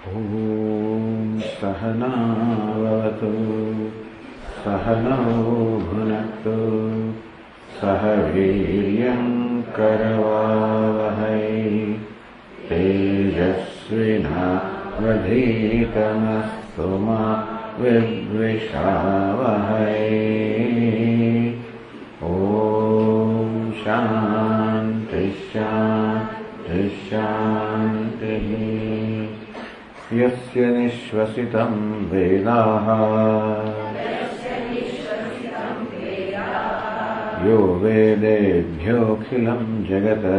ॐ सहनावतु सहनौ भुनक्तु सह वीर्यं करवावहै तेजस्विनावधीतमस्तु मा विद्विषावहै। ॐ शान्ति शान्ति शान्तिः। यस्य निश्वसितं वेदाः यो वेदेभ्योऽखिलं जगत्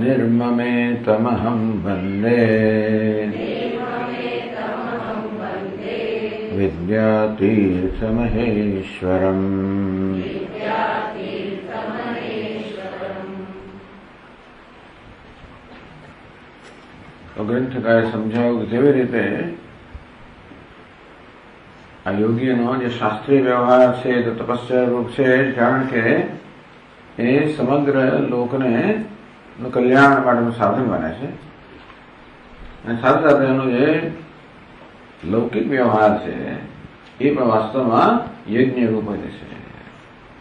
निर्ममेतमहं वन्दे विद्यातीर्थमहेश्वरम्। ગ્રંથકારે સમજાવ્યું કે જેવી રીતે આ યોગીનો જે શાસ્ત્રીય વ્યવહાર છે તો તપસ્યા રૂપ છે, કારણ કે એ સમગ્ર લોકને કલ્યાણ માટેનું સાધન બને છે અને સાથે સાથે એનો જે લૌકિક વ્યવહાર છે એ પણ વાસ્તવમાં યજ્ઞ રૂપ જ છે,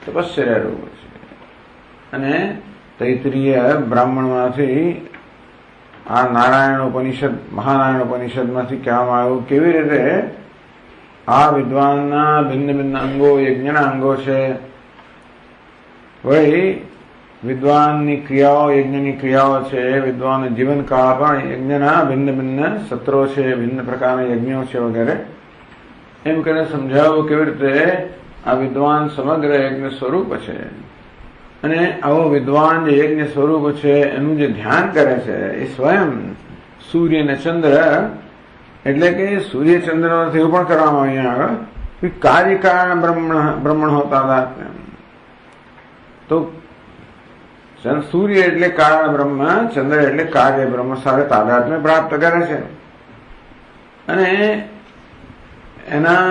તપશ્ચર્યા રૂપ છે. અને તૈત્રીય બ્રાહ્મણમાંથી આ નારાયણ ઉપનિષદ મહાનારાયણ ઉપનિષદમાંથી કહેવામાં આવ્યું કેવી રીતે આ વિદ્વાનના ભિન્ન ભિન્ન અંગો યજ્ઞના અંગો છે. વળી વિદ્વાનની ક્રિયાઓ યજ્ઞની ક્રિયાઓ છે, વિદ્વાન જીવનકાળ પણ યજ્ઞના ભિન્ન ભિન્ન સત્રો છે, ભિન્ન પ્રકારના યજ્ઞો છે વગેરે એમ કરીને સમજાવ્યું કેવી રીતે આ વિદ્વાન સમગ્ર યજ્ઞ સ્વરૂપ છે. અને આવો વિદ્વાન જે યજ્ઞ સ્વરૂપ છે એનું જે ધ્યાન કરે છે એ સ્વયં સૂર્ય અને ચંદ્ર, એટલે કે સૂર્ય ચંદ્રથી એવું પણ કરવામાં અહીંયા આગળ કાર્યકારણ બ્રહ્મણ હોતા હતા. તો સૂર્ય એટલે કારણ બ્રહ્મ, ચંદ્ર એટલે કાર્ય બ્રહ્મ સાથે તાદાત્મ્ય પ્રાપ્ત કરે છે અને એના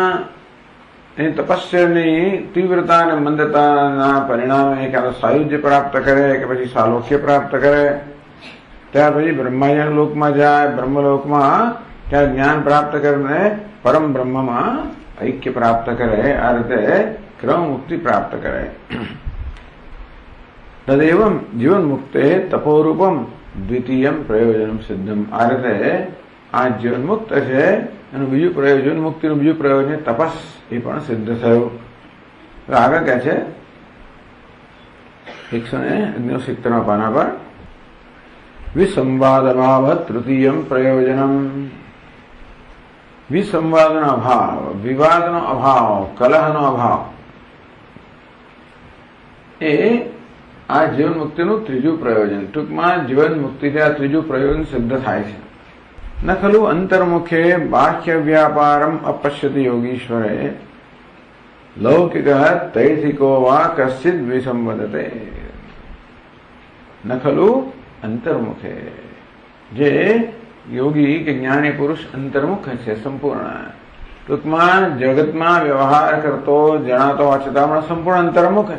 તપસ્યાની તીવ્રતા અને મંદતાના પરિણામે ક્યાં તો સાયુજ્ય પ્રાપ્ત કરે કે પછી સાલોક્ય પ્રાપ્ત કરે. ત્યાર પછી બ્રહ્માયણ લોકમાં જાય, બ્રહ્મલોકમાં ત્યાં જ્ઞાન પ્રાપ્ત કરીને પરમ બ્રહ્મમાં ઐક્ય પ્રાપ્ત કરે. આ રીતે ક્રમ મુક્તિ પ્રાપ્ત કરે. તદેવમ જીવન મુક્તે તપોરૂપમ દ્વિતીયમ પ્રયોજનમ સિદ્ધમ. આ રીતે આ જીવન મુક્ત છે એનું બીજું પ્રયોજન, મુક્તિનું બીજું પ્રયોજન તપસ, એ પણ સિદ્ધ થયું. આગળ કહે છે 169 પાના પર વિસંવાદ અભાવ તૃતીયમ પ્રયોજનમ. વિસંવાદનો અભાવ, વિવાદનો અભાવ, કલહનો અભાવ એ આ જીવન મુક્તિનું ત્રીજું પ્રયોજન. ટૂંકમાં જીવન મુક્તિથી આ ત્રીજું પ્રયોજન સિદ્ધ થાય છે. ન ખલુ અંતર્મુખે બાહ્ય વ્યાપારમ અપશ્યતિ યોગીશ્વરે લૌકિક તૈથિકો વા કશ્ચિદ વિસંવદતે. ન ખલુ અંતર્મુખે, જે યોગી કે જ્ઞાની પુરુષ અંતર્મુખ છે સંપૂર્ણ. ટૂંકમાં જગતમાં વ્યવહાર કરતો જણાતો હોવા છતાં પણ સંપૂર્ણ અંતર્મુખ છે,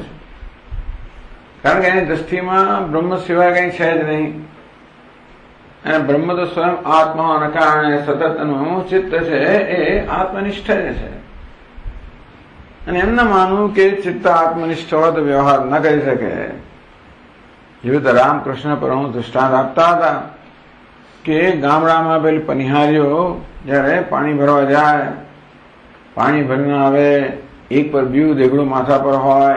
કારણ કે એની દ્રષ્ટિમાં બ્રહ્મ સિવાય કઈ છે જ નહીં. અને બ્રહ્મ તો સ્વયં આત્મા હોવાના કારણે સતત એનું ચિત્ત છે એ આત્મનિષ્ઠ જ છે. અને એમ ના માનવું કે ચિત્ત આત્મનિષ્ઠ હોય તો વ્યવહાર ન કરી શકે. જેવી રીતે રામકૃષ્ણ પરમ દૃષ્ટાંત આપતા હતા કે ગામડામાં પેલી પનિહારીઓ જયારે પાણી ભરવા જાય, પાણી ભરીને આવે, એક પર બીજું દેગડું માથા પર હોય,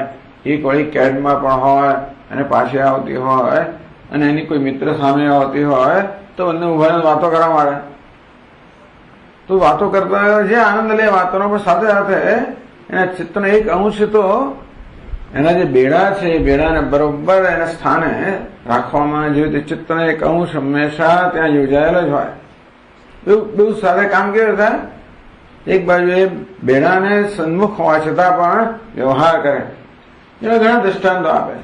એક વળી કેડમાં પણ હોય અને પાછી આવતી હોય અને એની કોઈ મિત્ર સામે આવતી હોય તો બંને ઉભા વાતો કરવા માંડે. તો વાતો કરતા જે આનંદ લે વાતોનો, પણ સાથે સાથે એના ચિત્તનો એક અંશ તો એના જે બેડા છે એ બેડાને બરોબર એના સ્થાને રાખવામાં, જેવી રીતે ચિત્તનો એક અંશ હંમેશા ત્યાં યોજાયેલો જ હોય. બહુ સારા કામ કેવું થાય, એક બાજુ એ બેડાને સન્મુખ હોવા છતાં પણ વ્યવહાર કરે. એવા ઘણા દ્રષ્ટાંતો આપે છે.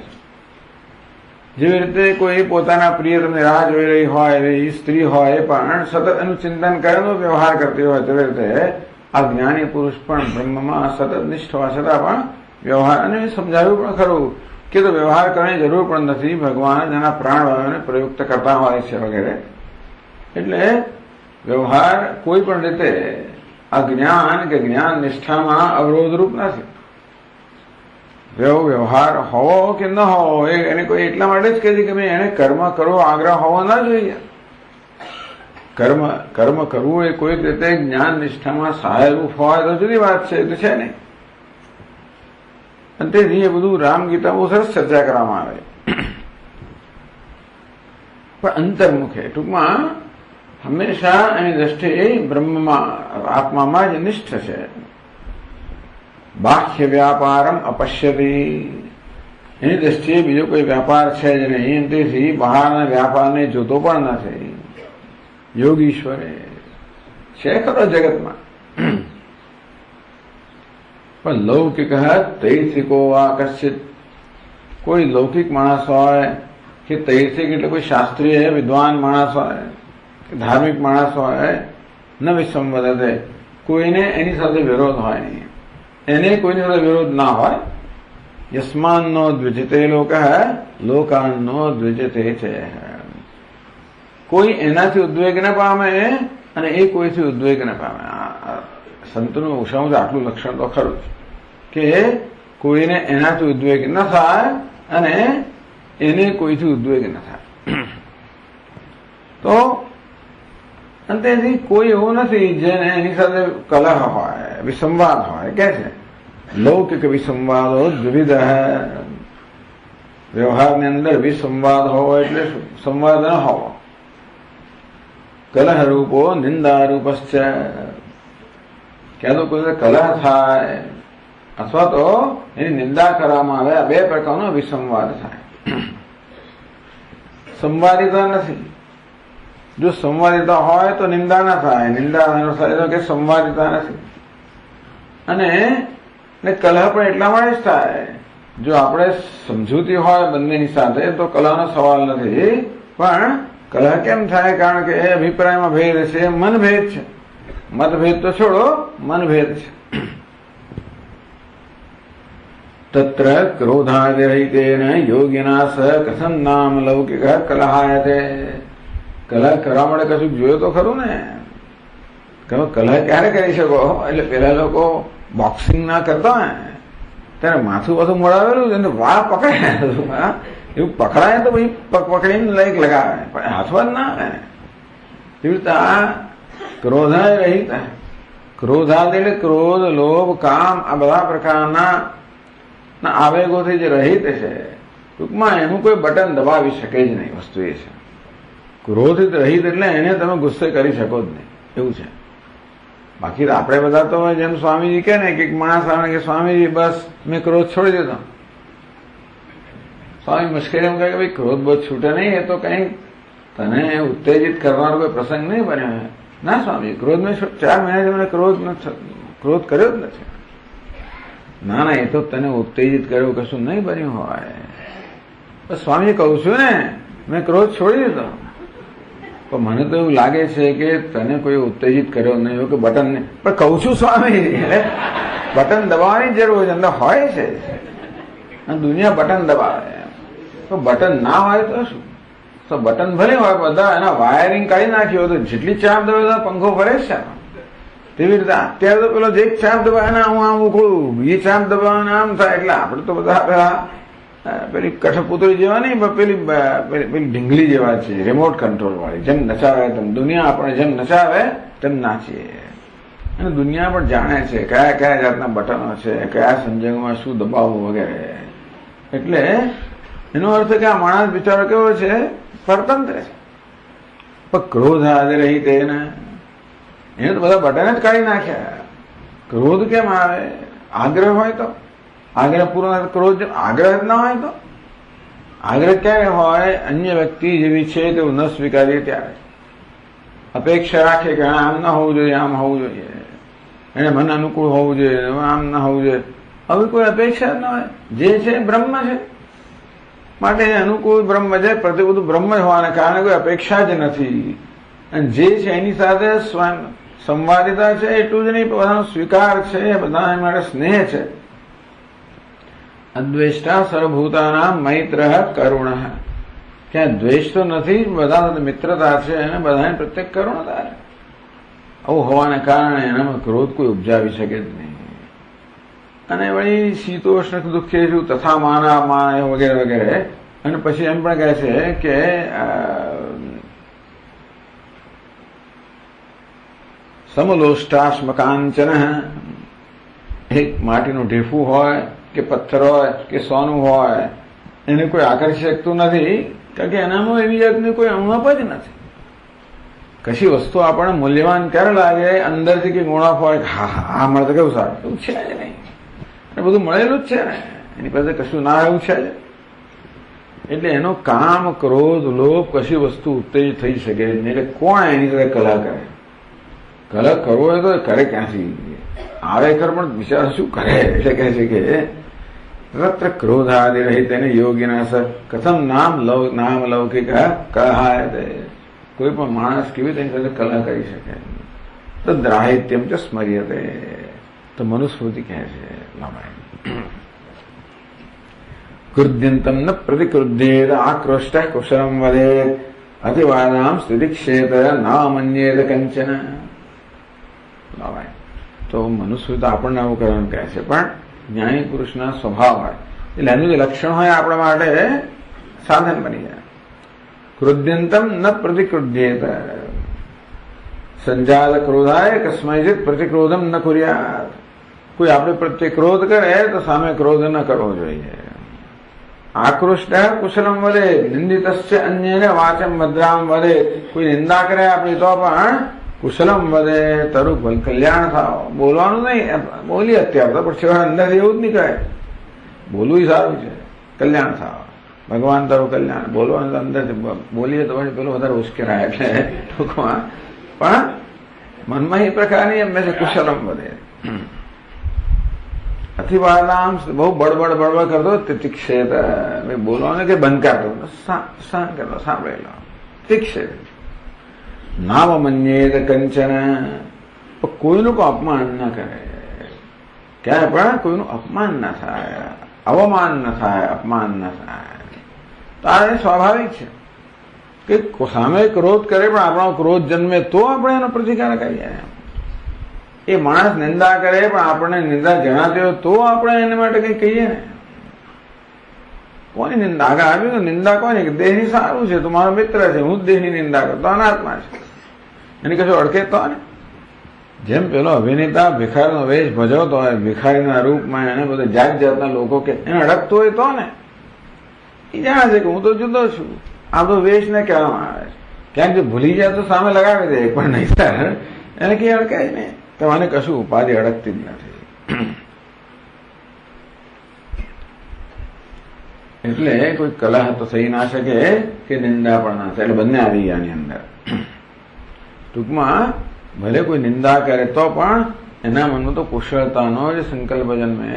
જેવી રીતે કોઈ પોતાના પ્રિયતમની રાહ જોઈ રહી હોય એવી સ્ત્રી હોય એ પણ સતત એનું ચિંતન કરેલો વ્યવહાર કરતી હોય, તેવી રીતે આ જ્ઞાની પુરુષ પણ બ્રહ્મમાં સતત નિષ્ઠ હોવા છતાં પણ વ્યવહાર. અને સમજાવ્યું પણ ખરું કે તો વ્યવહાર કરવાની જરૂર પણ નથી, ભગવાન એના પ્રાણવાયુને પ્રયુક્ત કરતા હોય છે વગેરે. એટલે વ્યવહાર કોઈ પણ રીતે આ જ્ઞાન કે જ્ઞાન નિષ્ઠામાં અવરોધરૂપ નથી. વ્યવહાર હોવો કે ન હોવો એને કોઈ એટલા માટે જ કહે છે કે એને કર્મ કરવો આગ્રહ હોવો ના જોઈએ. કર્મ કરવું એ કોઈક રીતે જ્ઞાન નિષ્ઠામાં સહાયરૂપ હોય તો જુદી વાત છે, એ તો છે નહીં. અને તેથી એ બધું રામગીતા બહુ સરસ ચર્ચા કરવામાં આવે. પણ અંતર્મુખે ટૂંકમાં હંમેશા એની દ્રષ્ટિએ બ્રહ્મમાં આત્મામાં જ નિષ્ઠ છે. બાહ્ય વ્યાપારમ અપશ્યતી, એની દ્રષ્ટિએ બીજો કોઈ વ્યાપાર છે જ નહીં, તેથી બહારના વ્યાપારને જોતો પણ નથી. યોગીશ્વરે છે ખરો જગતમાં, પણ લૌકિક તૈસિકો વા કશ્ચિત, કોઈ લૌકિક માણસ હોય કે તૈસિક એટલે કોઈ શાસ્ત્રીય વિદ્વાન માણસ હોય કે ધાર્મિક માણસ હોય, ન વિસંવદતે, કોઈને એની સાથે વિરોધ હોય નહીં, એને કોઈની સાથે વિરોધ ના હોય. યસ્માનનો દ્વિજતે લોક લોકાનનો દ્વિજતે છે, કોઈ એનાથી ઉદ્વેગ ન પામે અને એ કોઈથી ઉદ્વેગ ન પામે. સંતનું ઓછામાં આટલું લક્ષણ તો ખરું કે કોઈને એનાથી ઉદ્વેગ ન થાય અને એને કોઈથી ઉદ્વેગ ન થાય. તો અંતેથી કોઈ એવું નથી જેને એની સાથે કલહ હોય, વિસંવાદ હોય. કે છે લૌકિક વિસંવાદો દ્વિવિધ, વ્યવહારની અંદર વિસંવાદ હોવો એટલે સંવાદ ન હોવો. કલહ રૂપો નિંદા રૂપશ્ચ, ક્યાં તો કોઈ કલહ થાય અથવા તો એની નિંદા કરવામાં આવે, આ બે પ્રકારનો વિસંવાદ થાય. સંવાદિતા નથી. જો સંવાદિતા હોય તો નિંદા ના થાય, નિંદા થાય તો કે સંવાદિતા નથી. અને કલહ પણ એટલા માટે જ થાય જો આપણે સમજૂતી હોય બંનેની સાથે તો કલહનો સવાલ નથી. પણ કલહ કેમ થાય? કારણ કે એ અભિપ્રાયમાં ભેદ છે, મનભેદ છે. મતભેદ તો છોડો, મનભેદ છે. તત્ર ક્રોધાદિરહિતેન યોગિના સ કથમ નામ લૌકિક કલહાયતે. કલહ કરવા માટે કશું જોયું તો ખરું ને. તમે કલહ ક્યારે કરી શકો? એટલે પેલા લોકો બોક્સિંગ ના કરતા હોય ત્યારે માથું બધું મોડાવેલું વાળ પકડાય, એવું પકડાય તો ભાઈ પકડીને લાઈક લગાવે, પણ હાથમાં જ ના આવે. એવી રીતે આ ક્રોધાય રહિત, ક્રોધાદ એટલે ક્રોધ, લોભ, કામ, આ બધા પ્રકારના આવેગોથી જે રહિત છે. ટૂંકમાં એનું કોઈ બટન દબાવી શકે જ નહીં. વસ્તુ એ છે ક્રોધિત રહિત એટલે એને તમે ગુસ્સે કરી શકો જ નહીં, એવું છે. બાકી આપણે બધા તો જેમ સ્વામીજી કે ને કે માણસ આવે કે સ્વામીજી બસ મેં ક્રોધ છોડી દીધો. સ્વામી મુશ્કેલી એમ કહે કે ભાઈ ક્રોધ બહુ છૂટે નહીં, એ તો કઈ તને ઉત્તેજિત કરવાનો કોઈ પ્રસંગ નહીં બન્યો. ના સ્વામી, ક્રોધ મેં 4 મહિનાથી મને ક્રોધ કર્યો જ નથી. ના ના, એ તો તને ઉત્તેજિત કર્યો, કશું નહીં બન્યું હોય. સ્વામી કહું છું ને મેં ક્રોધ છોડી દીધો. પણ મને તો એવું લાગે છે કે તને કોઈ ઉત્તેજિત કર્યો નહીં હોય કે બટન નહીં. પણ કહું છું સ્વામી, એટલે બટન દબાવવાની જરૂર છે, અંદર હોય છે. અને દુનિયા બટન દબાવે, તો બટન ના હોય તો શું? તો બટન ભલે હોય, બધા એના વાયરિંગ કાઢી નાખ્યો તો જેટલી ચાપ દબાવે પંખો ફરે છે. તેવી રીતે અત્યારે તો પેલો જે ચાપ દબાવે ને હું આમ ઉખડું, બીજી ચાપ દબાવવાને આમ થાય. એટલે આપણે તો બધા પેલા પેલી કઠપુતળી જેવા નહીં, પેલી ઢીંગલી જેવા છે, રિમોટ કંટ્રોલ વાળી. જેમ નચાવે તેમ દુનિયા આપણે જેમ નચાવે તેમ નાચીએ. અને દુનિયા પણ જાણે છે કયા કયા જાતના બટનો છે, કયા સંજોગોમાં શું દબાવવું વગેરે. એટલે એનો અર્થ કે આ માણસ બિચારો કેવો છે? પરતંત્ર છે. પણ ક્રોધ આદે રહી તેને એને તો બધા બટન જ કાઢી નાખ્યા. ક્રોધ કેમ આવે? આગ્રહ હોય તો આગ્રહ પૂર્ણ, ક્રોધ આગ્રહ જ ના હોય તો. આગ્રહ ક્યારે હોય? અન્ય વ્યક્તિ જેવી છે તેવું ન સ્વીકારીએ ત્યારે. અપેક્ષા રાખે કે આમ ના હોવું જોઈએ, આમ હોવું જોઈએ, એને મને અનુકૂળ હોવું જોઈએ, આમ ના હોવું જોઈએ. હવે કોઈ અપેક્ષા જ ના હોય. જે છે બ્રહ્મ છે, માટે અનુકૂળ બ્રહ્મ છે. પ્રતિ બધું બ્રહ્મ જ હોવાને કારણે કોઈ અપેક્ષા જ નથી. અને જે છે એની સાથે સંવાદિતા છે એટલું જ નહીં, બધાનો સ્વીકાર છે, બધા માટે સ્નેહ છે. અદ્વેષ્ટા સર્વભૂતાનામ મૈત્ર કરુણ. ક્યાં દ્વેષ તો નથી, બધા મિત્રતા છે અને બધાને પ્રત્યેક કરુણતા છે. આવું હોવાને કારણે એનામાં ક્રોધ કોઈ ઉપજાવી શકે જ નહીં. અને વળી શીતોષ્ણ દુઃખેશુ તથા માના માન વગેરે વગેરે. અને પછી એમ પણ કહે છે કે સમલોષ્ટાશ્મ કાંચન, એક માટીનું ઢેફું હોય કે પથ્થર હોય કે સોનું હોય, એને કોઈ આકર્ષી શકતું નથી, કારણ કે એનામાં એવી જાતની કોઈ ઉણપ જ નથી. કશી વસ્તુ આપણને મૂલ્યવાન ક્યારે લાગે? અંદરથી કે ગુણપ હોય, હા હા આ મળે તો કેવું સારું, એવું છે જ નહીં. અને બધું મળેલું જ છે ને, એની પાસે કશું ના એવું છે જ. એટલે એનો કામ ક્રોધ લોભ કશી વસ્તુ ઉત્તેજિત થઈ શકે નહીં. એટલે કોણ એની સાથે કલા કરે? કલા કરવો હોય તો કરે ક્યાંથી? આવે કર પણ વિચાર શું કરે? એટલે કહે છે કે તત્ર ક્રોધાદિ રહી તેને યોગીના સર કથમ નામ લૌકિક કહાય. કોઈ પણ માણસ કેવી તેની સાથે કલા કરી શકે? તો દ્રાહિત્યમ ચ સ્મર્યતે. તો મનુસ્મૃતિ કહે છે ક્રુદ્યંતમ ન પ્રતિક્રુદ્યેત આક્રોષ્ટ કુશલમ વદેત અતિવાદામ સ્થિતિક્ષેત ના મન્યેત કંચન. તો મનુસ્મૃતિ આપણને આવું કરવાનું કહે છે, પણ જ્ઞાની પુરુષના સ્વભાવ હોય એટલે એનું જે લક્ષણ હોય આપણા માટે સાધન બની જાય. ક્રુદ્યંતમ ન પ્રતિક્રુદ્યેત સંજાત ક્રોધાય કસ્મૈચિત પ્રતિક્રોધમ ન કુર્યાત. કોઈ આપણે પ્રત્યે ક્રોધ કરે તો સામે ક્રોધ ન કરવો જોઈએ. આક્રોષ્ટ કુશલમ વદે નિંદિતસ્ય અન્યને વાચમ ભદ્રામ વદે. કોઈ નિંદા કરે આપણી તો પણ કુશલમ વદે તરુ કલ્યાણ થાવ. બોલવાનું નહીં, બોલી અત્યારે તો પણ છેવટે અંદરથી એવું જ નહીં કહે. બોલવું સારું છે, કલ્યાણ થાવ, ભગવાન તારું કલ્યાણ. બોલવાનું અંદરથી બોલીએ તો પછી પેલું વધારે ઉશ્કેરાય. એટલે ટૂંકમાં પણ મનમાં એ પ્રકારની એમ છે કુશલમ વધે. અતિવાદામ બહુ બળબડ કરતો તિક્ષેત. બોલવાનું કે બંધ કરતો, સહન કરતો, સાંભળેલો તિક્ષેત. નામ મન્યેત કંચન. કોઈનું કોઈ અપમાન ન કરે, ક્યારે પણ કોઈનું અપમાન ન થાય, અવમાન ન થાય, અપમાન ન થાય. તો આ સ્વાભાવિક છે કે સામે ક્રોધ કરે પણ આપણો ક્રોધ જન્મે તો આપણે એનો પ્રતિકાર કરીએ. એ માણસ નિંદા કરે પણ આપણને નિંદા જણાતી હોય તો આપણે એને માટે કઈ કહીએ ને. કોની નિંદા? આગળ આવ્યું તો નિંદા કોની? કે દેહની સારું છે, તું મારો મિત્ર છે, હું જ દેહની નિંદા કરતો, અનાત્મા છે, એને કશું અડકે તો ને. જેમ પેલો અભિનેતા ભિખારીનો વેશ ભજવતો હોય, ભિખારીના રૂપમાં એને બધા જાત જાતના લોકો કે એને અડકતો હોય તો ને એ જાણે છે કે હું તો જુદો છું. આ તો વેશ ને કહેવામાં આવે છે. ક્યાંક જો ભૂલી જાય તો સામે લગાવી દે, પણ નહીં સર એને કઈ અડકાય નહીં. તમારે કશું ઉપાધિ અડકતી જ નથી. એટલે કોઈ કલહ તો થઈ ના શકે કે નિંદા પણ ના થાય. એટલે બંને આવી ગયા આની અંદર. ટૂંકમાં ભલે કોઈ નિંદા કરે તો પણ એના મનમાં તો કુશળતાનો જ સંકલ્પ જન્મે,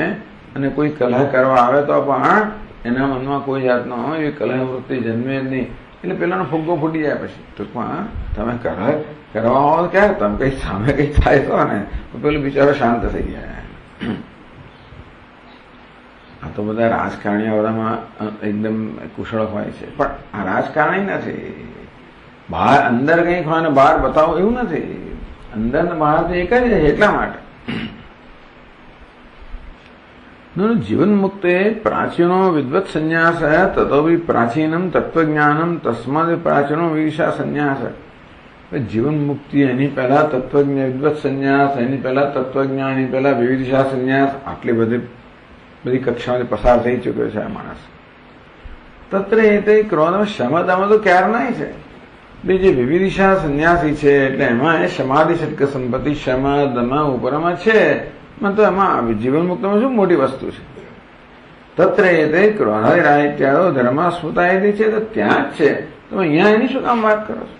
અને કોઈ કલહ કરવા આવે તો પણ એના મનમાં કોઈ જાતનો એ કલહ વૃત્તિ જન્મે જ નહીં. એટલે પેલાનો ફુગ્ગો ફૂટી જાય. પછી ટૂંકમાં તમે કલહ કરવા આવો ક્યારે તમે કઈ સામે કઈ થાય તો ને પેલું બિચારો શાંત થઈ જાય. આ તો બધા રાજકારણીઓ બધામાં એકદમ કુશળ હોય છે, પણ આ રાજકારણી નથી. બહાર અંદર કંઈક હોય ને બહાર બતાવો એવું નથી. અંદર ને બહાર તો એક જ છે. એટલા માટે જીવન મુક્તે પ્રાચીનો વિદ્વત સંન્યાસ તતો પ્રાચીનમ તત્વજ્ઞાનમ તસ્માદ પ્રાચીનો વિવિશા સંન્યાસ. જીવન મુક્તિ એની પહેલા તત્વજ્ઞાન વિદ્વત સંન્યાસ, એની પહેલા તત્વજ્ઞાન, એની પહેલા વિવિધિશા સંન્યાસ. આટલી બધી કક્ષાઓથી પસાર થઈ ચુક્યો છે આ માણસ. તત્ર એ તે ક્રોધમાં શમદામાં તો ક્યારનાય છે. બીજી વિવિધિશા સંન્યાસી છે એટલે એમાં એ સમાધિ ષટક સંપત્તિ શમદમાં ઉપરમાં છે. તો એમાં જીવન મુક્તમાં શું મોટી વસ્તુ છે? તત્ર એ તે ક્રોધાદિરાહિત્યાદો ધર્મા સ્મૃતાયથી છે તો ત્યાં જ છે. તમે અહીંયા એની શું કામ વાત કરો છો?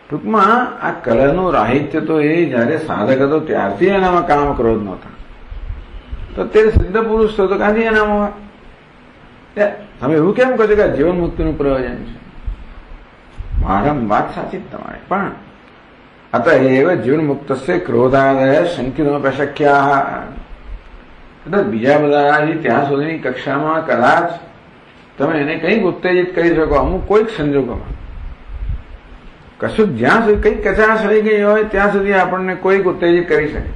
ટૂંકમાં આ કલહનું રાહિત્ય તો એ જયારે સાધક હતો ત્યારથી એનામાં કામ ક્રોધ નહોતા. તો તે સિદ્ધ પુરુષ તો ક્યાંથી એનામાં તમે એવું કેમ કહો છો કે જીવન મુક્તિનું પ્રયોજન છે? વાત સાચી જ તમારી, પણ અતએવ જીવન મુક્ત ક્રોધાદય સંકિતોપશક્યા. બીજા બધા ત્યાં સુધીની કક્ષામાં કદાચ તમે એને કંઈક ઉત્તેજિત કરી શકો અમુક કોઈક સંજોગોમાં, કશું જ્યાં સુધી કંઈક કચાશ રહી ગઈ હોય ત્યાં સુધી આપણને કોઈક ઉત્તેજિત કરી શકે.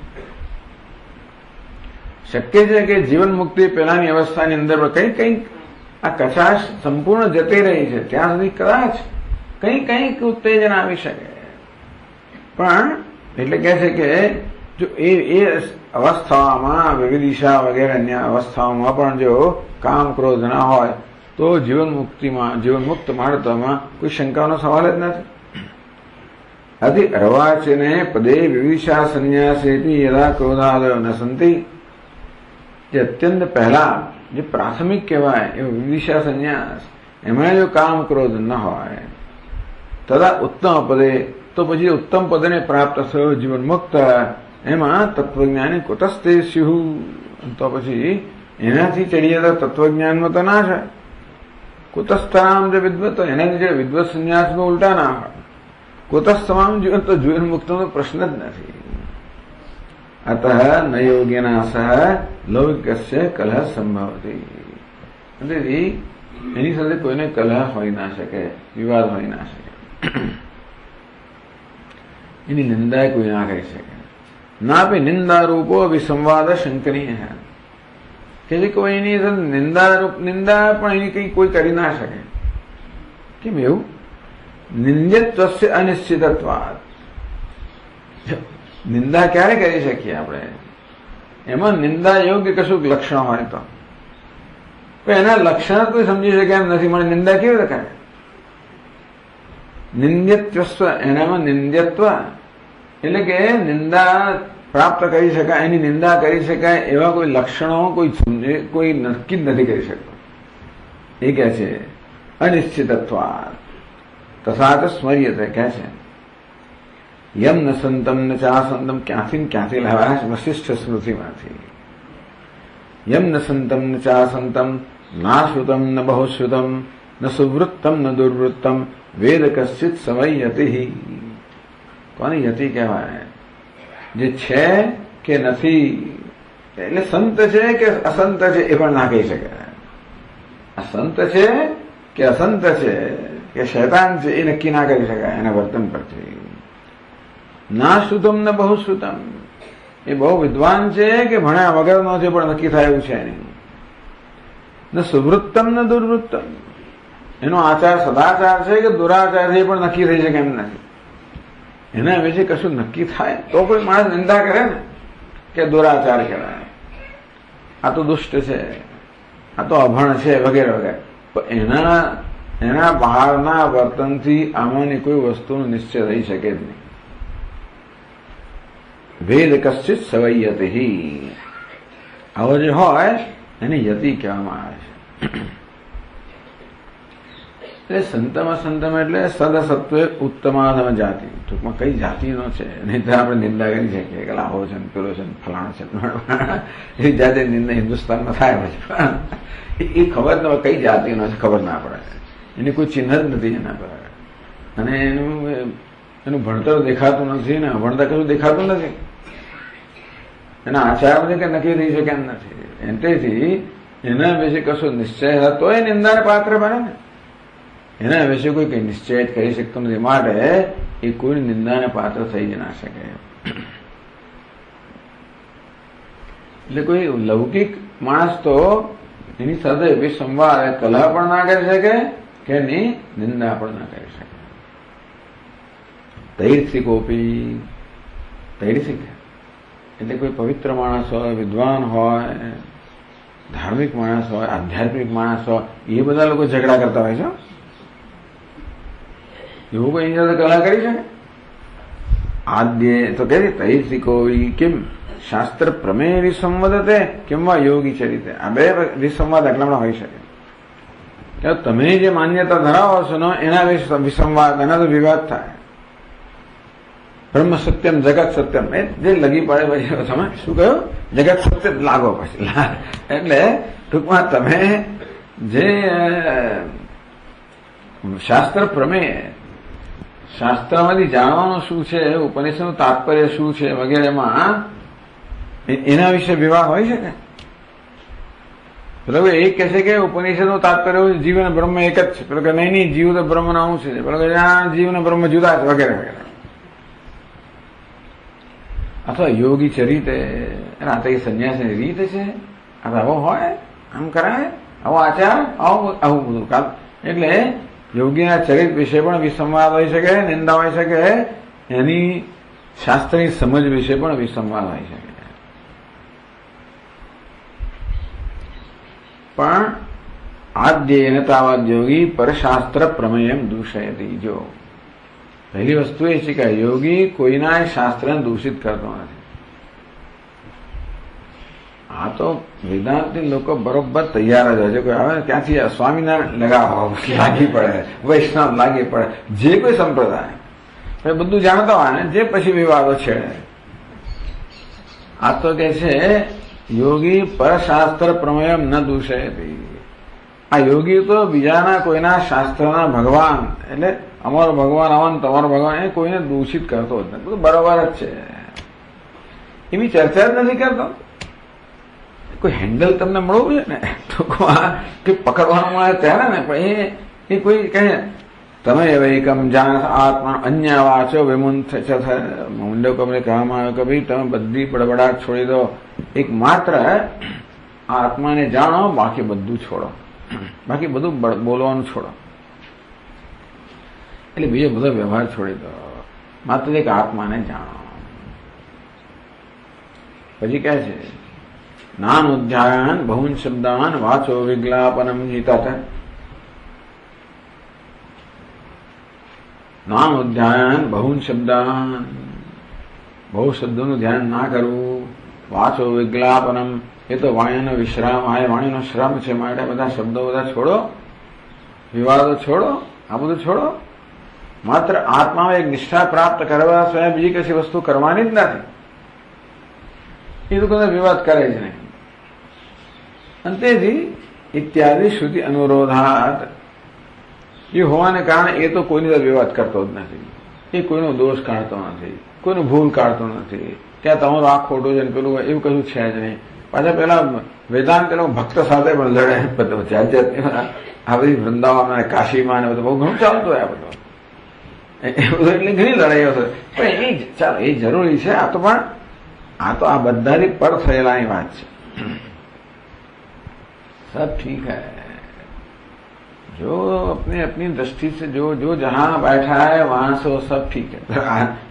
શક્ય છે કે જીવન મુક્તિ પહેલાની અવસ્થાની અંદર કંઈક આ કચાશ સંપૂર્ણ જતી રહી છે ત્યાં સુધી કદાચ કંઈક ઉત્તેજન આવી શકે. પણ એટલે કહે છે કે જો એ અવસ્થાઓમાં વિવિધિશા વગેરે અન્ય અવસ્થાઓમાં પણ જો કામ ક્રોધ ના હોય તો જીવન મુક્ત માણસમાં કોઈ શંકાનો સવાલ જ નથી. અતિ અર્વાચીને પદે વિવિધિશા સંન્યાસેથી યદા ક્રોધાદયો ન સંતિ, જે અત્યંત પહેલા જે પ્રાથમિક કહેવાય એ વિવિધિશા સંન્યાસ, એમાં જો કામ ક્રોધ ન હોય તથા ઉત્તમ પદે, તો પછી ઉત્તમ પદને પ્રાપ્ત થયો જીવન મુક્ત, એમાં તત્વજ્ઞાની કુતસ્તે સ્યુ, તો પછી એનાથી ચડીએ તો તત્વજ્ઞાનમાં તો ના છે. કુતસ્થરામ જે વિદ્વત, તો એનાથી જે વિદ્વત સંન્યાસમાં ઉલટા ના હોય. કુતસ્થમામ જીવન, તો જીવન મુક્તનો પ્રશ્ન જ નથી. અતઃ ન યોગિના સહ લૌકિકસ્ય કલહ સંભવતી. તેથી એની સાથે કોઈને કલહ હોઈ ના શકે, વિવાદ હોઈ ના શકે, એની નિંદા કોઈ ના કરી શકે. નાપી નિંદા રૂપો વિસંવાદ શંકનીય, કે જે કોઈની નિંદા પણ એની કઈ કોઈ કરી ના શકે. કેમ એવું? નિંદ્યત્વસ્ય અનિશ્ચિતત્વાદ. નિંદા ક્યારે કરી શકીએ આપણે? એમાં નિંદા યોગ્ય કશું લક્ષણ હોય તો એના લક્ષણ કોઈ સમજી શકે એમ નથી. મને નિંદા કેવી રીતે કરે? નિંદ્યત્વસ્વ, એનામાં નિંદ્યત્વ એટલે કે નિંદા પ્રાપ્ત કરી શકાય, એની નિંદા કરી શકાય એવા કોઈ લક્ષણો કોઈ નક્કી જ નથી કરી શકતો. એ કહે છે અનિશ્ચિતત્વાદ. તથા સ્મર્યતે કહે છે યમ ન સંતમ ન ચાસંતમ, ક્યાંથી લાવ્યા? વશિષ્ઠ સ્મૃતિમાંથી. યમ ન સંતમ ન ચાસંતમ ના શ્રુતમ ન બહુશ્રુતમ ન સુવૃત્તમ ન દુર્વૃત્તમ વેદ કશ્ચિત સમયયતિ. કોની યતિ કહેવાય? જે છે કે નથી, એટલે સંત છે કે અસંત છે એ પણ ના કહી શકે. અસંત છે કે અસંત છે કે શૈતાન છે એ નક્કી ના કરી શકાય એના વર્તન પરથી. ના શ્રુતમ ન બહુ શ્રુતમ, એ બહુ વિદ્વાન છે કે ભણ્યા વગરનો છે પણ નક્કી થાય એવું છે નહીં. ન સુવૃત્તમ ન દુર્વૃત્તમ, એનો આચાર સદાચાર છે કે દુરાચાર છે એ પણ નક્કી થઈ શકે એમ નથી. એના વિશે કશું નક્કી થાય તો કોઈ માણસ નિંદા કરે ને કે દુરાચાર કહેવાય, આ તો દુષ્ટ છે, આ તો અભણ છે વગેરે વગેરે. પણ એના બહારના વર્તનથી આમાંની કોઈ વસ્તુનો નિશ્ચય થઈ શકે જ નહીં. વેદ કશ્ચિત સવય્યતિ, આવો જે હોય એને યતિ કહેવામાં આવે છે. એટલે સંતમ એટલે સદસત્વે ઉત્તમાધમ જાતિ, ટૂંકમાં કઈ જાતિનો છે, નહીં તો આપણે નિંદા કરી શકીએ કે લાભો છે પેલો છે ફલાણો છે. એ જાતે નિંદા હિન્દુસ્તાનમાં થાય પછી એ ખબર ન હોય કઈ જાતિનો છે, ખબર ના પડે. એની કોઈ ચિહ્ન જ નથી એના પર, અને એનું ભણતર દેખાતું નથી ને અભણતર કશું દેખાતું નથી. એના આચારમાંથી કે નક્કી થઈ શકે એમ નથી. તેથી એના વિશે કશો નિશ્ચય હતો એ નિંદાને પાત્ર બને ને. એના વિશે કોઈ કઈ નિશ્ચય કરી શકતો નથી, માટે એ કોઈ નિંદાને પાત્ર થઈ જ ના શકે. એટલે કોઈ લૌકિક માણસ તો એની સાથે વિસંવાદ કલહ પણ ના કરી શકે કે એની નિંદા પણ ના કરી શકે. તૈર્થિકોપી, તૈર્થિક એટલે કોઈ પવિત્ર માણસ હોય, વિદ્વાન હોય, ધાર્મિક માણસ હોય, આધ્યાત્મિક માણસ હોય, એ બધા લોકો ઝઘડા કરતા હોય છે. એવું કોઈ એની સાથે કલહ કરી શકે? આદ્ય તો કે તૈર્થિકો કેમ શાસ્ત્ર પ્રમેય વિસંવદતે કેમ વા યોગી ચરિતે. આ બે વિસંવાદ આટલામાં હોઈ શકે. તમે જે માન્યતા ધરાવો છો ને એના વિસંવાદ, એના તો વિવાદ થાય. બ્રહ્મ સત્યમ જગત સત્યમ, એ જે લગી પડે પછી તમે શું કહ્યું? જગત સત્ય લાગો પછી. એટલે ટૂંકમાં તમે જે શાસ્ત્ર પ્રમેય, શાસ્ત્રમાંથી જાણવાનું શું છે, ઉપનિષદનું તાત્પર્ય શું છે વગેરેમાં એના વિશે વિવાદ હોય શકે. પેલો એ કહે છે કે ઉપનિષદનું તાત્પર્ય જીવ અને બ્રહ્મ એક જ છે. પેલો કે નહીં, જીવ તો બ્રહ્મના અંશ છે. પેલો કે જીવ અને બ્રહ્મ જુદા છે, વગેરે વગેરે. અથવા યોગી ચરિતે આ તો એ સંન્યાસની રીત છે, આ તો આવો હોય, આમ કરાય, આવો આચાર, આવું બધું. એટલે યોગીના ચરિત્ર વિશે પણ વિસંવાદ હોઈ શકે, નિંદા હોઈ શકે, એની શાસ્ત્રની સમજ વિશે પણ વિસંવાદ હોઈ શકે. પણ આદ્યેન તાવદ યોગી પરશાસ્ત્ર પ્રમેયમ દૂષયતિ. જો પહેલી વસ્તુ એ છે કે યોગી કોઈના શાસ્ત્રને દૂષિત કરતો નથી. આ તો વેદાંતની લોકો બરોબર તૈયાર જ હોય છે. કોઈ આવે ત્યાંથી સ્વામિનારાયણ લગાવો લાગી પડે, વૈષ્ણવ લાગી પડે, જે કોઈ સંપ્રદાય બધું જાણતા હોય ને, જે પછી વિવાદો છેડે. આ તો કે છે યોગી પરશાસ્ત્ર પ્રમેયમ ન દૂષયતિ. આ યોગી તો બીજાના કોઈના શાસ્ત્રના ભગવાન, એટલે અમારો ભગવાન આવા તમારો ભગવાન, એ કોઈને દૂષિત કરતો જ નથી. બધું બરાબર જ છે, એવી ચર્ચા જ નથી કરતો. કોઈ હેન્ડલ તમને મળવું છે ને, તો કે પકડવાનું મળે ત્યારે ને, પણ એ કોઈ કહે તમે એકમ જાણ આત્મા અન્ય વાંચો વિમુંથ મુંડકોને કહેવામાં આવ્યો કે ભાઈ તમે બધી બડબડાટ છોડી દો, એક માત્ર આત્માને જાણો, બાકી બધું છોડો, બાકી બધું બોલવાનું છોડો. એટલે બીજો બધો વ્યવહાર છોડી દો, માત્ર એક આત્માને જાણો. પછી કહે છે નાનુધ્યાયન બહુન શબ્દાન વાચો વિજ્ઞાપનમ ગીતા. નાનુધ્યાયન બહુન શબ્દાન, બહુ શબ્દોનું ધ્યાન ના કરવું. વાચો વિજ્ઞાપનમ, એ તો વાણીનો વિશ્રામ, આ વાણીનો શ્રમ છે. માટે બધા શબ્દો બધા છોડો, વિવાદો છોડો, આ બધું છોડો. માત્ર આત્મામાં એક નિષ્ઠા પ્રાપ્ત કરવા સિવાય બીજી કશી વસ્તુ કરવાની જ નથી. એ તો કદાચ વિવાદ કરે જ નહીં. અંતેથી ઇત્યાદિ શ્રુતિ અનુરોધાત, એ હોવાને કારણે એ તો કોઈની સાથે વિવાદ કરતો જ નથી. એ કોઈનો દોષ કાઢતો નથી, કોઈનું ભૂલ કાઢતો નથી. ત્યાં તમારું આ ખોટું છે ને પેલું એવું કશું છે જ નહીં. પાછા પેલા વેદાંત ભક્ત સાથે પણ લડે. બધું જાત જાત આ બધી વૃંદાવન કાશીમાં ને બધું બહુ ઘણું ચાલતું હોય. આ બધું એ બધું એટલે ઘણી લડાઈઓ છે. પણ એ ચાલો એ જરૂરી છે. આ તો પણ આ બધાની પર થયેલાની વાત છે. सब ठीक है, जो अपने अपनी दृष्टि से जो जहां बैठा है वहां से वो सब ठीक है.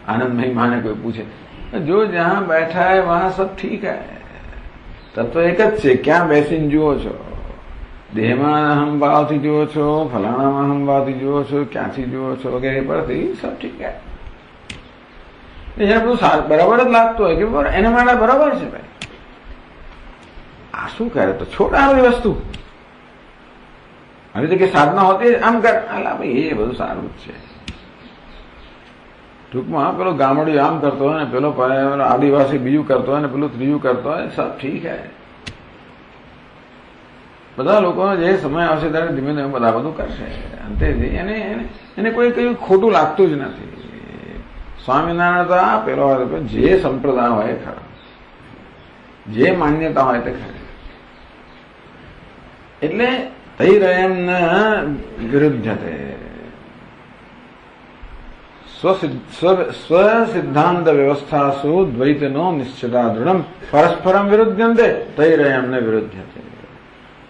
आनंदमयी माँ ने कोई पूछे, जो जहां बैठा है वहां सब ठीक है. તત્વ એક જ છે. ક્યાં બેસીને જુઓ છો, દેહમાં અહમ ભાવથી જુઓ છો, ફલાણામાં અહમ ભાવથી જુઓ છો, ક્યાંથી જુઓ છો વગેરે પરથી સબ ઠીક है. બધું બરાબર જ લાગતું હોય કે એના માટે બરાબર છે ભાઈ. આ શું કરે તો છોડ આ બધી વસ્તુ. આવી તો કે સાધના હોતી આમ કર, ભાઈ એ બધું સારું જ છે. ટૂંકમાં પેલો ગામડિયો આમ કરતો હોય ને, પેલો આદિવાસી બીજું કરતો હોય ને, પેલું ત્રીજું કરતો હોય, સબ ઠીક હે. બધા લોકો જે સમય આવશે ત્યારે ધીમે ધીમે બધા બધું કરશે. અંતેથી એને કોઈ કઈ ખોટું લાગતું જ નથી. સ્વામિનારાયણ તો આ પેલો જે સંપ્રદાય હોય ખરો, જે માન્યતા હોય તે ખરી. એટલે તૈરયમ ન વિરુદ્ધતે, સ્વસિદ્ધાંત વ્યવસ્થાસુ દ્વૈતનો નિશ્ચિતા દૃઢમ પરસ્પરમ વિરુદ્ધંતે તૈરયમ ન વિરુદ્ધતે.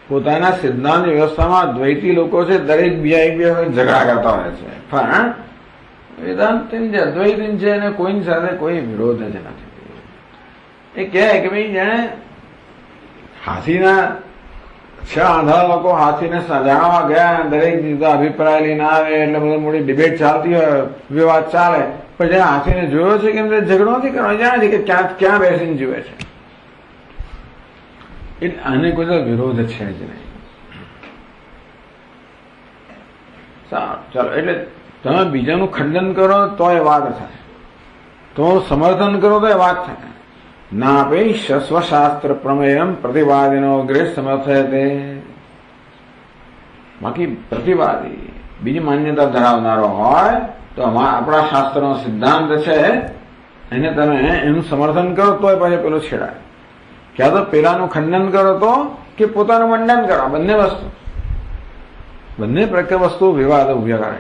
પોતાના સિદ્ધાંત વ્યવસ્થામાં દ્વૈતી લોકો છે, દરેક બીજા એકબીજા ઝઘડા કરતા હોય છે. પણ વેદાંતિન જે અદ્વૈતિન છે એને કોઈની સાથે કોઈ વિરોધ જ નથી. એ કહે કે ભાઈ જેને હાથીના 6 આંધળા લોકો હાથીને જાણવા ગયા, દરેક જુદા અભિપ્રાય લઈને આવે, એટલે બધું મોટી ડિબેટ ચાલતી હોય, વિવાદ ચાલે, પણ જેને હાથીને જોયો છે કે ઝઘડો નથી કરવાનો, જાણે છે કે ક્યાં બેસીને જુએ છે. એટલે આને કોઈ વિરોધ છે જ નહીં. સારું, ચાલો. એટલે તમે બીજાનું ખંડન કરો તો એ વાત થાય, તમારું સમર્થન કરો તો એ વાત થાય. નાપી સ્વશાસ્ત્ર પ્રમેયમ પ્રતિવાદીનો અગ્રે સમર્થયતે. બાકી પ્રતિવાદી બીજી માન્યતા ધરાવનારો હોય તો આપણા શાસ્ત્રનો સિદ્ધાંત છે એને તમે એનું સમર્થન કરો તો પછી પેલો છેડાય. ક્યાં તો પેલાનું ખંડન કરો તો કે પોતાનું મંડન કરવા, બંને પ્રકાર વસ્તુ વિવાદ ઉભ્યા કરે.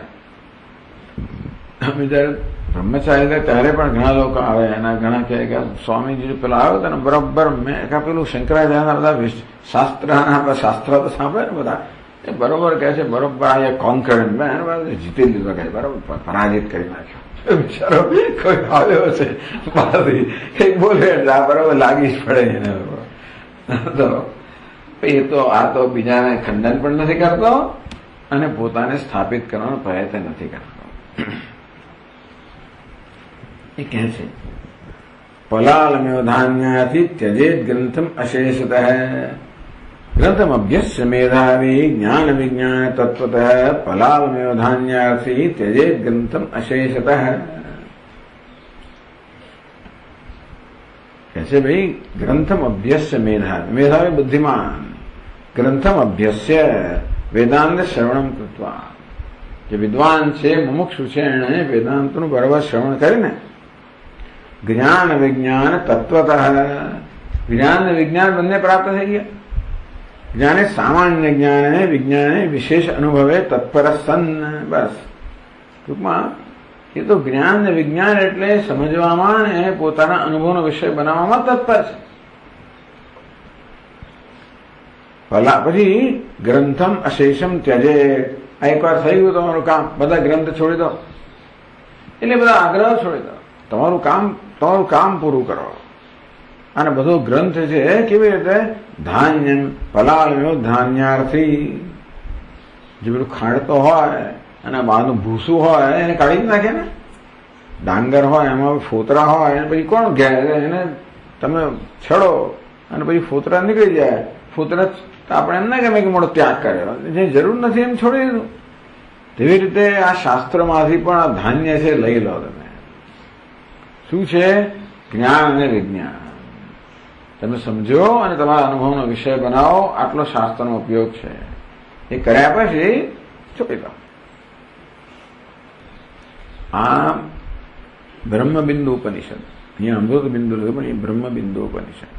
અમે જયારે બ્રહ્મચારી ત્યારે પણ ઘણા લોકો આવે, એના ઘણા કહે કે સ્વામીજી પેલા આવ્યો હતો ને બરોબર મેં પેલું શંકરાચાર્યના બધા શાસ્ત્ર તો સાંભળે ને બધા, એ બરોબર કહે છે, બરોબર આ કોન્કરન્ટ મેં જીતી લીધો, કહે બરોબર પરાજિત કરી નાખ્યો. બિચારો કોઈ આવ્યો છે બહારથી કઈક બોલે એટલે આ બરોબર લાગી જ પડે એને. તો એ તો આ તો બીજાને ખંડન પણ નથી કરતો અને પોતાને સ્થાપિત કરવાનો પ્રયત્ન નથી કરતો. એ કહે છે પલાલમ્યોધાન્યાથી ત્યજેત ગ્રંથમ અશેષતઃ ગ્રંથમ અભ્યસ્ય મેધાવી જ્ઞાન વિજ્ઞાન તત્વતઃ પલાલમ્યોધાન્યાથી ત્યજેત ગ્રંથમ અશેષતઃ. કહે છે ભાઈ ગ્રંથમ અભ્યસ્ય મેધાવી, મેધાવી બુદ્ધિમાન, ગ્રંથમ અભ્યસ્ય વેદાંત શ્રવણમ કૃત્વા, જે વિદ્વાન છે મુમુક્ષુ છે એને વેદાંતનું બરાબર શ્રવણ કરીને જ્ઞાન વિજ્ઞાન તત્વતઃ, જ્ઞાન અને વિજ્ઞાન બંને પ્રાપ્ત થઈ ગયા. જ્ઞાને સામાન્ય જ્ઞાને વિજ્ઞાને વિશેષ અનુભવે તત્પર સન. બસ ટૂંકમાં એ તો જ્ઞાન ને વિજ્ઞાન એટલે સમજવામાં અને પોતાના અનુભવનો વિષય બનાવવામાં તત્પર છે. પછી ગ્રંથમ અશેષમ ત્યજે, આ એકવાર થઈ ગયું તમારું કામ, બધા ગ્રંથ છોડી દો, એટલે બધા આગ્રહ છોડી દો, તમારું કામ પૂરું કરો. અને બધો ગ્રંથ છે કેવી રીતે ધાન્યમ પલાળ્યો ધાન્યાર્થી, જે પેલું ખાડતો હોય અને બહારનું ભૂસું હોય એને કાઢી જ નાખે ને, ડાંગર હોય એમાં ફોતરા હોય એને પછી કોણ ઘેર, એને તમે છેડો અને પછી ફોતરા નીકળી જાય. ફોતરા આપણે એમ ના ગમે કે મોટો ત્યાગ કર્યો, જે જરૂર નથી એમ છોડી દીધું. તેવી રીતે આ શાસ્ત્રમાંથી પણ આ ધાન્ય છે લઈ લો તમે. શું છે? જ્ઞાન અને વિજ્ઞાન. તમે સમજો અને તમારા અનુભવનો વિષય બનાવો, આટલો શાસ્ત્રનો ઉપયોગ છે. એ કર્યા પછી છોડી દો. આ બ્રહ્મબિંદુ ઉપનિષદ, અહીંયા અમૃત બિંદુ લખ્યું પણ એ બ્રહ્મબિંદુ ઉપનિષદ.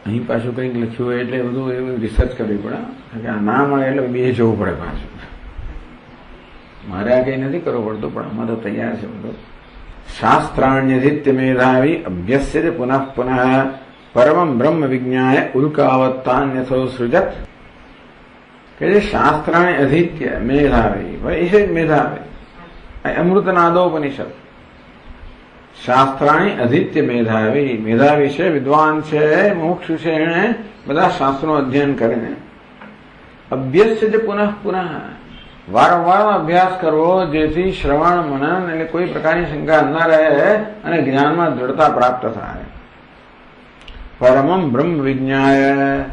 અહીં પાછું કંઈક લખ્યું હોય એટલે બધું એવું રિસર્ચ કરવી પડે, કારણ કે આ ના મળે એટલે બે જવું પડે પાછું. મારે આ કંઈ નથી કરવું પડતું, પણ આમાં તો તૈયાર છે બધું. શાસ્ત્રાણ્યધિત્ય મેધાવી અભ્યસ્યતે પુનઃ પુનઃ પરમં બ્રહ્મ વિજ્ઞાય ઉલ્કાવત્તાન્યથો સૃજત. કે જે શાસ્ત્રાણી અધિત્ય મેધાવી, ભાઈ એ મેધાવી, અમૃતનાદોપનિષદ. શાસ્ત્રાણી અધિત્ય મેધાવી, મેધાવી છે, વિદ્વાન છે, મોક્ષ છે, એને બધા શાસ્ત્રોનું અધ્યયન કરીને અભ્યસ્યતે પુનઃ પુનઃ, વારંવાર અભ્યાસ કરવો, જેથી શ્રવણ મનન એટલે કોઈ પ્રકારની શંકા ન રહે અને જ્ઞાનમાં દૃઢતા પ્રાપ્ત થાય. પરમં બ્રહ્મ વિજ્ઞાય,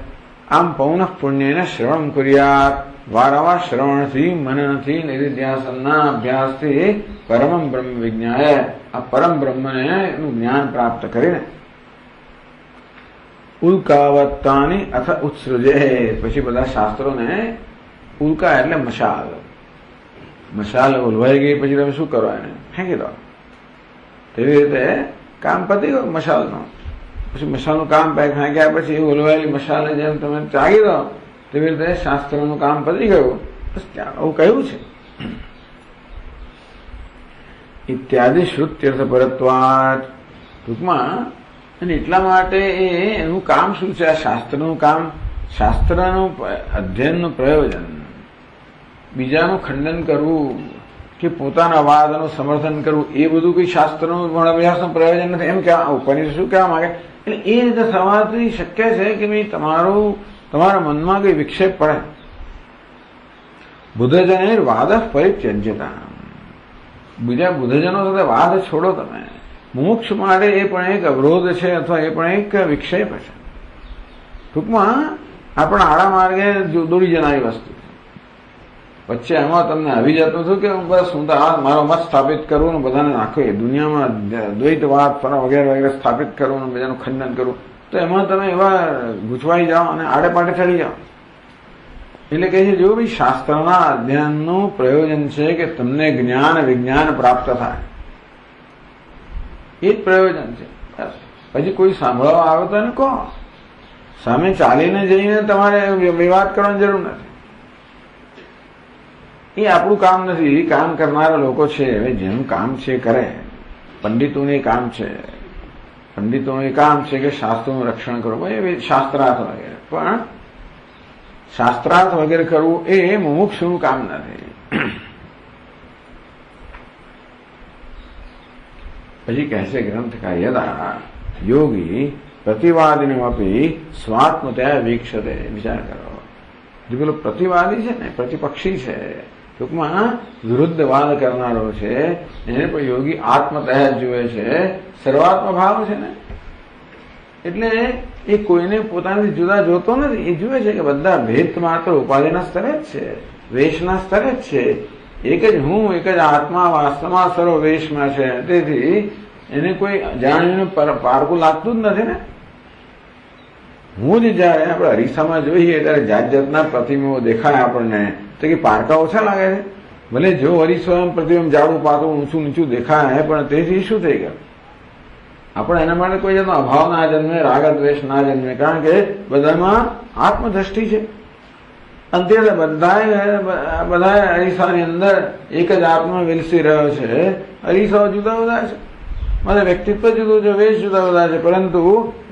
આમ પૌનઃ પુણ્યને શ્રવણ કર્યા, વારંવાર શ્રવણથી મનનથી નિધિધ્યાસનના અભ્યાસથી પરમં બ્રહ્મ વિજ્ઞાય, આ પરમ બ્રહ્મને એનું જ્ઞાન પ્રાપ્ત કરીને ઉલ્કાવત્તાની અથ ઉત્સૃજે, પછી બધા શાસ્ત્રોને ઉલ્કા એટલે મશાલ, મશાલ ઓલવાઈ ગઈ પછી તમે શું કરો? એને ફેંકી દો. તેવી રીતે કામ પતી ગયું મશાલનું. પછી મશાલનું કામ ફેંક્યા પછી ઓલવાયેલી મશાલને જેમ તમે ત્યાગી દો, તેવી રીતે શાસ્ત્રોનું કામ પતી ગયું. બસ ત્યાં આવું કહ્યું છે. ઇત્યાદિ શ્રુત્યર્થ પરત્વાત. ટૂંકમાં અને એટલા માટે એનું કામ શું છે? આ શાસ્ત્રનું કામ, શાસ્ત્રનું અધ્યયનનું પ્રયોજન બીજાનું ખંડન કરવું કે પોતાના વાદનું સમર્થન કરવું, એ બધું કોઈ શાસ્ત્રનું અભ્યાસનું પ્રયોજન નથી. એમ કહેવા ઉપનિષદ શું કહેવા માંગે? એટલે એ રીતે થવાથી શક્ય છે કે ભાઈ તમારા મનમાં કોઈ વિક્ષેપ પડે. બુદ્ધજને વાદ પરિત્યજ્યતા, બીજા બુદ્ધજનો સાથે વાદ છોડો તમે. મોક્ષ માટે એ પણ એક અવરોધ છે અથવા એ પણ એક વિક્ષેપ છે. ટૂંકમાં આપણા આડા માર્ગે દોરી જનારી વસ્તુ છે. વચ્ચે એમાં તમને આવી જતું હતું કે બસ હું તો આ મારો મત સ્થાપિત કરવું ને બધાને નાખો એ દુનિયામાં દ્વૈતવાદ વગેરે વગેરે સ્થાપિત કરવું ને બધાનું ખંડન કરવું, તો એમાં તમે એવા ગૂંચવાઈ જાઓ અને આડે પાડે ચડી જાઓ. એટલે કહે છે જો ભાઈ શાસ્ત્રના અધ્યયનનું પ્રયોજન છે કે તમને જ્ઞાન વિજ્ઞાન પ્રાપ્ત થાય, એ જ પ્રયોજન છે. પછી કોઈ સાંભળવા આવે તો એને કહો. સામે ચાલીને જઈને તમારે વિવાદ કરવાની જરૂર નથી. એ આપણું કામ નથી. કામ કરનારા લોકો છે, હવે જેનું કામ છે કરે. પંડિતોનું કામ છે, પંડિતોનું કામ છે કે શાસ્ત્રોનું રક્ષણ કરવું, એ શાસ્ત્રાર્થ વગેરે. પણ શાસ્ત્રાર્થ વગેરે કરવું એ મુમુક્ષુનું કામ નથી. પછી કહેશે ગ્રંથકાર યદા યોગી પ્રતિવાદિનમપી સ્વાત્મતયા વીક્ષતે. વિચાર કરો, જે પેલો પ્રતિવાદી છે ને, પ્રતિપક્ષી છે, ટૂંકમાં વિરુદ્ધ વાદ કરનારો છે, એને પણ યોગી આત્મતયા જુએ છે, સર્વાત્મ ભાવ છે ને. એટલે એ કોઈને પોતાનાથી જુદા જોતો નથી. એ જુએ છે કે બધા ભેદ માત્ર ઉપાધિના સ્તરે જ છે, વેશના સ્તરે જ છે. એક જ હું, એક જ આત્મા વાસ્તવમાં સર્વ વેશમાં છે. તેથી એને કોઈ જાણીને પારકું લાગતું જ નથી ને. હું જ જયારે આપણે અરીસામાં જોઈએ ત્યારે જાત જાતના પ્રતિમાઓ દેખાય આપણને, તો કે પારકા ઓછા લાગે છે. ભલે જો અરીસો એમ પ્રતિબિંબ જાડું પાતળું ઊંચું નીચું દેખાય, પણ તેથી શું થઈ ગયું? આપણે એના માટે કોઈ જાતનો અભાવ ના જન્મે, રાગ દ્વેષ ના જન્મે, કારણ કે બધામાં આત્મદ્રષ્ટિ છે. અંતે બધા અરીસાની અંદર એક જ આત્મા વિલસી રહ્યો છે. અરીસાઓ જુદા જુદા છે, મારે વ્યક્તિત્વ જુદું છે, વેશ જુદા જુદા છે, પરંતુ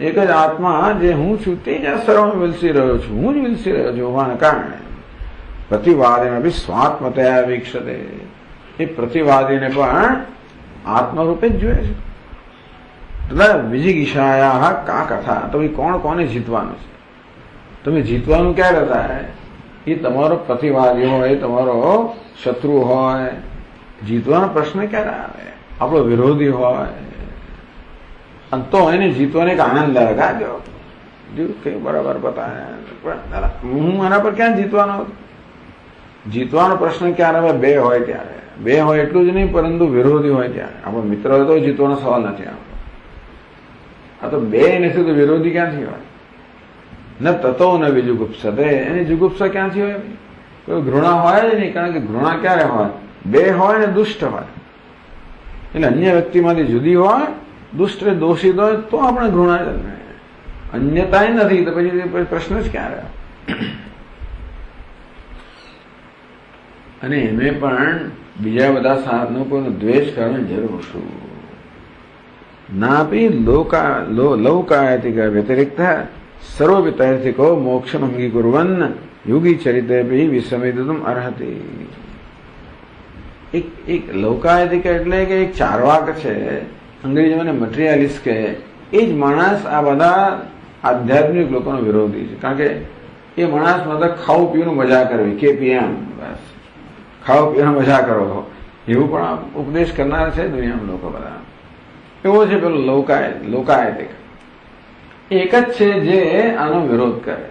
એક જ આત્મા જે હું છું તે જ સર્વમાં વિલસી રહ્યો છું. હું જ વિલસી રહ્યો છું હોવાના કારણે પ્રતિવાદીને બી સ્વાત્મતયા વીક્ષતે. એ પ્રતિવાદીને પણ આત્મરૂપે જ જુએ છે. તથા વિજિગીષાયા કા કથા. તમે કોણ કોને જીતવાનું છે? તમે જીતવાનું ક્યારે થાય? એ તમારો પ્રતિવાદી હોય, તમારો શત્રુ હોય. જીતવાનો પ્રશ્ન ક્યારે આવે? આપણો વિરોધી હોય તો એને જીતવાને એક આનંદ લગાજો. કઈ બરાબર બતાવે, હું એના પર ક્યાં જીતવાનો? જીતવાનો પ્રશ્ન ક્યારે આવે? બે હોય ત્યારે. બે હોય એટલું જ નહીં, પરંતુ વિરોધી હોય ત્યારે. આપણો મિત્ર હોય તો જીતવાનો સવાલ નથી આવતો. આ તો બે નથી તો વિરોધી ક્યાંથી હોય? ન તતો ન વિજુગુપ્સતે. એની જુગુપ્સા ક્યાંથી હોય? કોઈ ઘૃણા હોય જ નહીં, કારણ કે ઘૃણા ક્યારે હોય? બે હોય ને દુષ્ટ હોય. એટલે અન્ય વ્યક્તિમાંથી જુદી હોય, દુષ્ટ દોષિત હોય તો આપણે ઘૃણા જન્મે. અન્યતા નથી તો પછી પ્રશ્ન જ ક્યારે? અને એમે પણ બીજા બધા સાધનો કોઈનો દ્વેષ કરવાની જરૂર શું? નાપી લૌકાયતિક વ્યતિરિક્ત સર્વવિતૈર્થિકો મોક્ષમ અંગીકુર્વન યોગી ચરિતે વિસમિદુમ અર્હતિ. એક લૌકાયતિક એટલે કે એક ચારવાક છે, અંગ્રેજીમાં મટીરિયાલિસ્ટ કે, એ જ માણસ આ બધા આધ્યાત્મિક લોકોનો વિરોધી છે. કારણ કે એ માણસ મતલબ ખાવું પીવાનું મજા કરવી, KPM, બસ ખાવા પીવાનો મજા કરો, એવું પણ ઉપદેશ કરનાર છે દુનિયામાં લોકો બધા. એવો છે પેલો લૌકાયતિક. એક જ છે જે આનો વિરોધ કરે,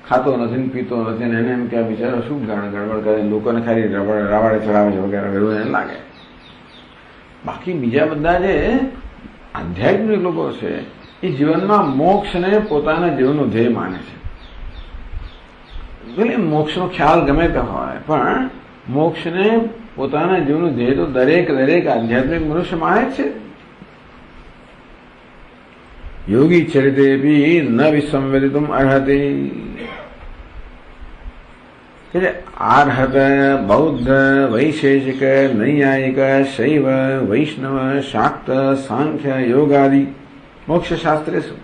ખાતો નથી, પીતો નથી, એને એમ કે બિચારો શું ગડબડ કરે, લોકોને ખાલી રાવાડે ચડાવે છે વગેરે એવું એને લાગે. બાકી બીજા બધા જે આધ્યાત્મિક લોકો છે એ જીવનમાં મોક્ષને પોતાના જીવનનો ધ્યેય માને છે. ભલે મોક્ષનો ખ્યાલ ગમે તે હોય, પણ મોક્ષને પોતાના જીવનનું ધ્યેય તો દરેક આધ્યાત્મિક મનુષ્ય માને છે. યોગી ચરિતે બી ન વિસંવેદિતુમ અર્હતિ. એટલે આર્હત બૌદ્ધ વૈશેષિક નૈયાયિક શૈવ વૈષ્ણવ શાક્ત સાંખ્ય યોગાદિ મોક્ષ શાસ્ત્રે શું?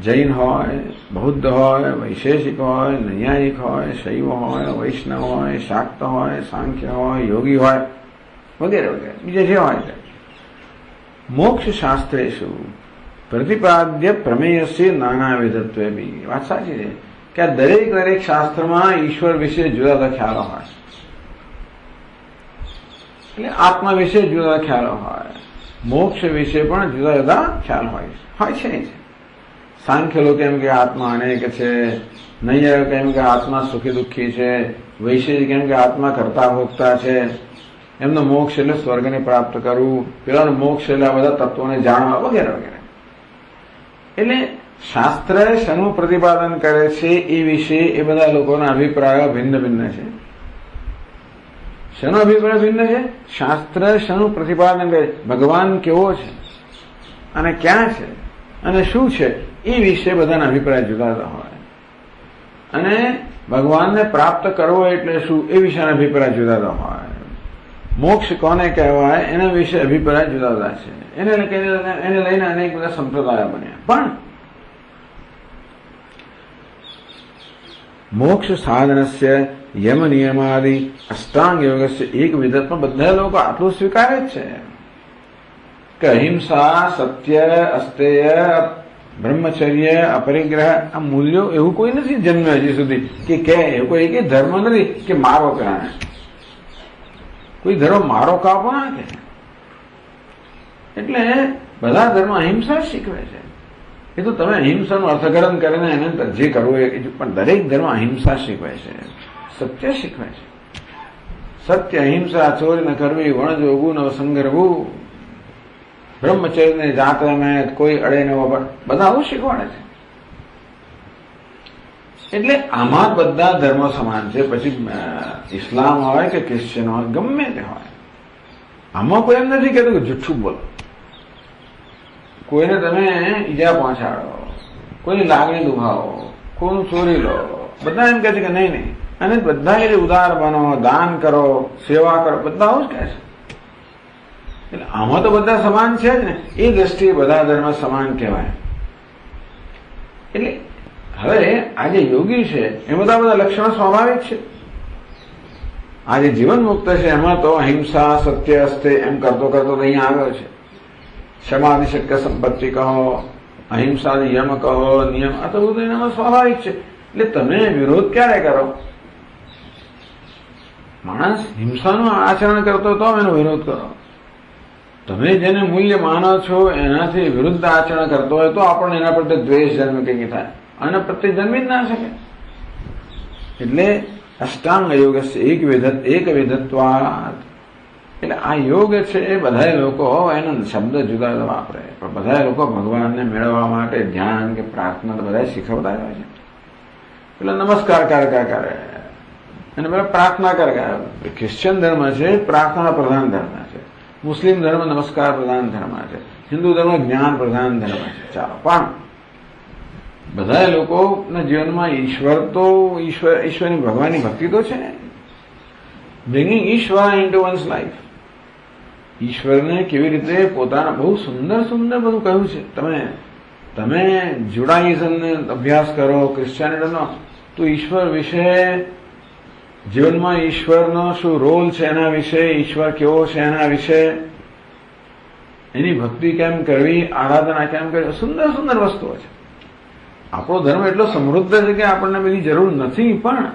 જૈન હોય, બૌદ્ધ હોય, વૈશેષિક હોય, નૈયાયિક હોય, શૈવ હોય, વૈષ્ણવ હોય, શાક્ત હોય, સાંખ્ય હોય, યોગી હોય વગેરે વગેરે બીજે જે હોય તે મોક્ષ શાસ્ત્રે શું? પ્રતિપાદ્ય પ્રમેયસ્ય નાનાવિધત્વે બી. વાત સાચી છે કે આ દરેક શાસ્ત્રમાં ઈશ્વર વિશે જુદા જુદા ખ્યાલો હોય, એટલે આત્મા વિશે જુદા જુદા ખ્યાલો હોય, મોક્ષ વિશે પણ જુદા જુદા ખ્યાલ હોય છે. સાંખ્ય લોકો એમ કે આત્મા અનેક છે, નૈયાયિક એમ કે આત્મા સુખી દુઃખી છે, વૈશેષિક એમ કે આત્મા કરતા ભોગતા છે, એમનો મોક્ષ એટલે સ્વર્ગને પ્રાપ્ત કરવું, પેલાનો મોક્ષ એટલે આ બધા તત્વોને જાણવા વગેરે વગેરે. એટલે શાસ્ત્ર શેનું પ્રતિપાદન કરે છે એ વિશે એ બધા લોકોના અભિપ્રાયો ભિન્ન ભિન્ન છે. શેનો અભિપ્રાય ભિન્ન છે? શાસ્ત્ર શેનું પ્રતિપાદન કરે, ભગવાન કેવો છે અને ક્યાં છે અને શું છે, એ વિશે બધાના અભિપ્રાય જુદા જુદા હોય. અને ભગવાનને પ્રાપ્ત કરવો એટલે શું એ વિશેના અભિપ્રાય જુદા જુદા હોય. મોક્ષ કોને કહેવાય એના વિશે અભિપ્રાય જુદા જુદા છે. એને લઈને અનેક બધા સંપ્રદાયો બન્યા. પણ મોક્ષ સાધનસ્ય યમ નિયમાદિ અષ્ટાંગ યોગસ્ય એક વિધત્માં બધા લોકો આટલું સ્વીકારે જ છે કે અહિંસા, સત્ય, અસ્તેય, બ્રહ્મચર્ય, અપરિગ્રહ આ મૂલ્યો એવું કોઈ નથી જન્મ્યા હજી સુધી કે એવું કોઈ એક ધર્મ નથી કે મારો કહેવાય. કોઈ ધર્મ મારો કાપો ના કે. એટલે બધા ધર્મ અહિંસા શીખવે છે. એ તો તમે અહિંસાનું અર્થઘટન કરીને એને જે કરવું એ પણ દરેક ધર્મ અહિંસા શીખવે છે, સત્ય શીખવે છે. સત્ય, અહિંસા, ચોરી ન કરવી, વણ જોગવું, ન સંગરવું, બ્રહ્મચર્યને જાતે મેં કોઈ અડે ન વપર, બધા આવું શીખવાડે છે. એટલે આમાં બધા ધર્મો સમાન છે. પછી ઇસ્લામ હોય કે ક્રિશ્ચિયન હોય, ગમે તે હોય, આમાં કોઈ એમ નથી કહેતું કે જુઠ્ઠું બોલો, કોઈને તમે ઈજા પહોંચાડો, કોઈની લાગણી દુભાવો, કોઈનું ચોરી લો, બધા એમ કહે છે કે નહીં નહીં. અને બધા એ ઉદાર બનો, દાન કરો, સેવા કરો, બધા આવું જ કહે છે. એટલે આમાં તો બધા સમાન છે જ ને. એ દ્રષ્ટિએ બધા ધર્મ સમાન કહેવાય. એટલે હવે આ જે યોગી છે એ બધા લક્ષણો સ્વાભાવિક છે. આ જે જીવન મુક્ત છે એમાં તો અહિંસા, સત્ય, અસ્તે એમ કરતો કરતો અહીંયા આવ્યો છે. ક્ષમાદિ શક્ય સંપત્તિ કહો, અહિંસાદિ યમ કહો, નિયમ, આ તો બધું એનામાં સ્વાભાવિક છે. એટલે તમે વિરોધ ક્યારે કરો? માણસ હિંસાનું આચરણ કરતો તો એનો વિરોધ કરો. તમે જેને મૂલ્ય માનો છો એનાથી વિરુદ્ધ આચરણ કરતો હોય તો આપણને એના પ્રત્યે દ્વેષ જન્મ કંઈ થાય. આના પ્રત્યે જન્મી જ ના શકે. એટલે અષ્ટાંગ યોગ એક વિધત્વાદ. એટલે આ યોગ છે એ બધા લોકો એનો શબ્દ જુદા જુદા વાપરે, પણ બધા લોકો ભગવાનને મેળવવા માટે ધ્યાન કે પ્રાર્થના બધા શીખવતા હોય છે. પેલા નમસ્કાર કરે અને પેલા પ્રાર્થના કરે. ક્રિશ્ચિયન ધર્મ છે પ્રાર્થના પ્રધાન ધર્મ છે, મુસ્લિમ ધર્મ નમસ્કાર પ્રધાન ધર્મ છે, હિન્દુ ધર્મ જ્ઞાન પ્રધાન ધર્મ છે. ચાલો, પણ બધા લોકોના જીવનમાં ઈશ્વરની ભગવાનની ભક્તિ તો છે ને. બ્રિંગિંગ ઈશ્વર ઇન્ટુ વન્સ લાઈફ. ઈશ્વરને કેવી રીતે પોતાના બહુ સુંદર સુંદર બધું કહ્યું છે. તમે જુડાઇઝમને અભ્યાસ કરો, ક્રિશ્ચિયાનિટીનો, તો ઈશ્વર વિશે, જીવનમાં ઈશ્વરનો શું રોલ છે એના વિશે, ઈશ્વર કેવો છે એના વિશે, એની ભક્તિ કેમ કરવી, આરાધના કેમ કરવી, સુંદર સુંદર વસ્તુઓ છે. આપણો ધર્મ એટલો સમૃદ્ધ છે કે આપણને બધી જરૂર નથી. પણ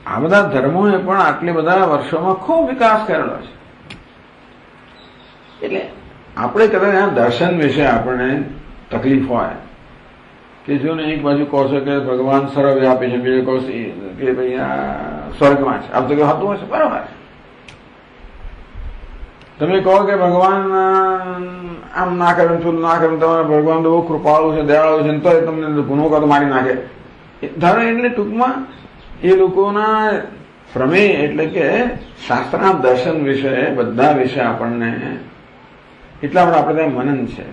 આ બધા ધર્મોએ પણ આટલી બધા વર્ષોમાં ખૂબ વિકાસ કરેલો છે. એટલે આપણે કદાચ આ દર્શન વિશે આપણને તકલીફ હોય કે જો ને એક બાજુ કહો છો કે ભગવાન સર્વવ્યાપી છે, બીજું કહો કે ભાઈ આ સ્વર્ગમાં છે, આપ તો હતું હશે, બરાબર. તમે કહો કે ભગવાન આમ ના કરે, પેલું ના કરે, તમારા ભગવાન તો બહુ કૃપાળુ છે, દયાળુ છે, તો તમને ગુનો કરો મારી નાખે. ધારો એટલે ટૂંકમાં એ લોકોના પ્રમેય એટલે કે શાસ્ત્રના દર્શન વિશે, બધા વિશે આપણને એટલા માટે આપણે ત્યાં મનન છે.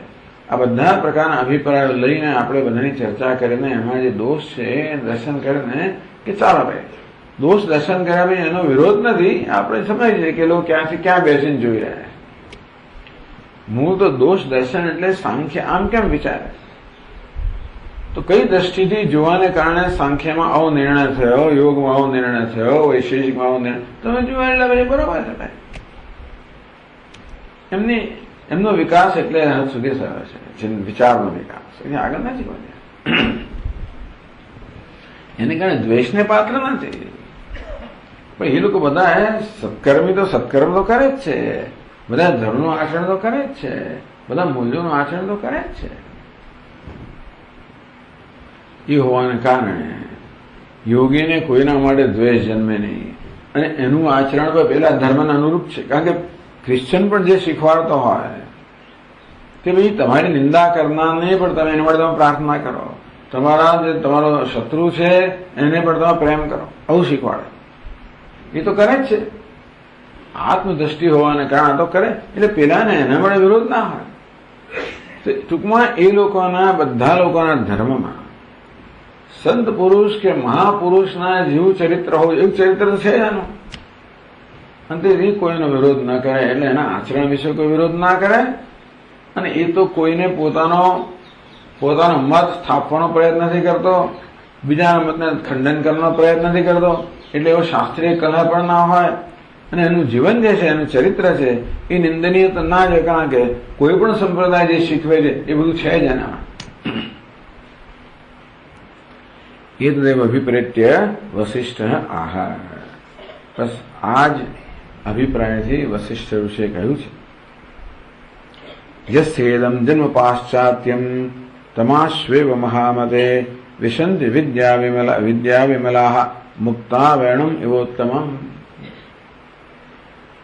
આ બધા પ્રકારના અભિપ્રાયો લઈને આપણે બધાની ચર્ચા કરીને એમાં જે દોષ છે એ દર્શન કરીને કે ચાલો ભાઈ દોષ દર્શન કર્યા ભાઈ એનો વિરોધ નથી. આપણે સમજીએ કે લોકો ક્યાંથી ક્યાં બેસીને જોઈ રહ્યા. મૂળ તો દોષ દર્શન એટલે સાંખ્ય આમ કેમ વિચારે, તો કઈ દ્રષ્ટિથી જોવાને કારણે સાંખ્યમાં આવો નિર્ણય થયો, યોગમાં આવો નિર્ણય થયો, વૈશેષિકમાં આવો નિર્ણય, તમે જોવા એટલે પછી બરોબર છે ભાઈ. એમનો વિકાસ એટલે હદ સુધી થયો છે, વિચારનો વિકાસ, એ આગળ નથી વધ્યા. એને કારણે દ્વેષને પાત્ર નથી. પણ એ લોકો બધા સત્કર્મી તો સત્કર્મ તો કરે જ છે, બધા ધર્મનું આચરણ તો કરે જ છે, બધા મૂલ્યોનું આચરણ તો કરે જ છે. એ હોવાને કારણે યોગીને કોઈના માટે દ્વેષ જન્મે નહીં. અને એનું આચરણ પણ પેલા ધર્મને અનુરૂપ છે. કારણ કે ક્રિશ્ચન પણ જે શીખવાડતો હોય કે ભાઈ તમારી નિંદા કરનારને પણ તમે એના માટે તમે પ્રાર્થના કરો, તમારો શત્રુ છે એને પણ તમે પ્રેમ કરો, આવું શીખવાડે. એ તો કરે જ છે. આત્મદ્રષ્ટિ હોવાને કારણે તો કરે. એટલે પેલાને એના માટે વિરોધ ના હોય. ટૂંકમાં એ લોકોના બધા લોકોના ધર્મમાં સંત પુરુષ કે મહાપુરુષના જેવું ચરિત્ર હોય એવું ચરિત્ર છે એનું, અને તેથી કોઈનો વિરોધ ન કરે, એટલે એના આચરણ વિશે કોઈ વિરોધ ના કરે, અને એ તો કોઈને પોતાનો મત સ્થાપવાનો પ્રયત્ન નથી કરતો, બીજાના મતને ખંડન કરવાનો પ્રયત્ન નથી કરતો, એટલે એવો શાસ્ત્રીય કલા પણ ના હોય, અને એનું જીવન જે છે, એનું ચરિત્ર છે એ નિંદનીય તો ના જ, કારણ કે કોઈ પણ સંપ્રદાય જે શીખવે છે એ બધું છે જ એનામાં. એ તદેવ અભિપ્રેત્ય વસિષ્ઠ આહાર. બસ આ જ અભિપ્રાયથી વસિષ્ઠ ઋષિએ કહ્યું છે, યસ્યેદમ જન્મ પાશ્ચાત્યમ તમાશ્વેવ મહામતે વિશંતિ વિદ્યા વિમલાહ મુક્તા વેણુમ એવોત્તમમ.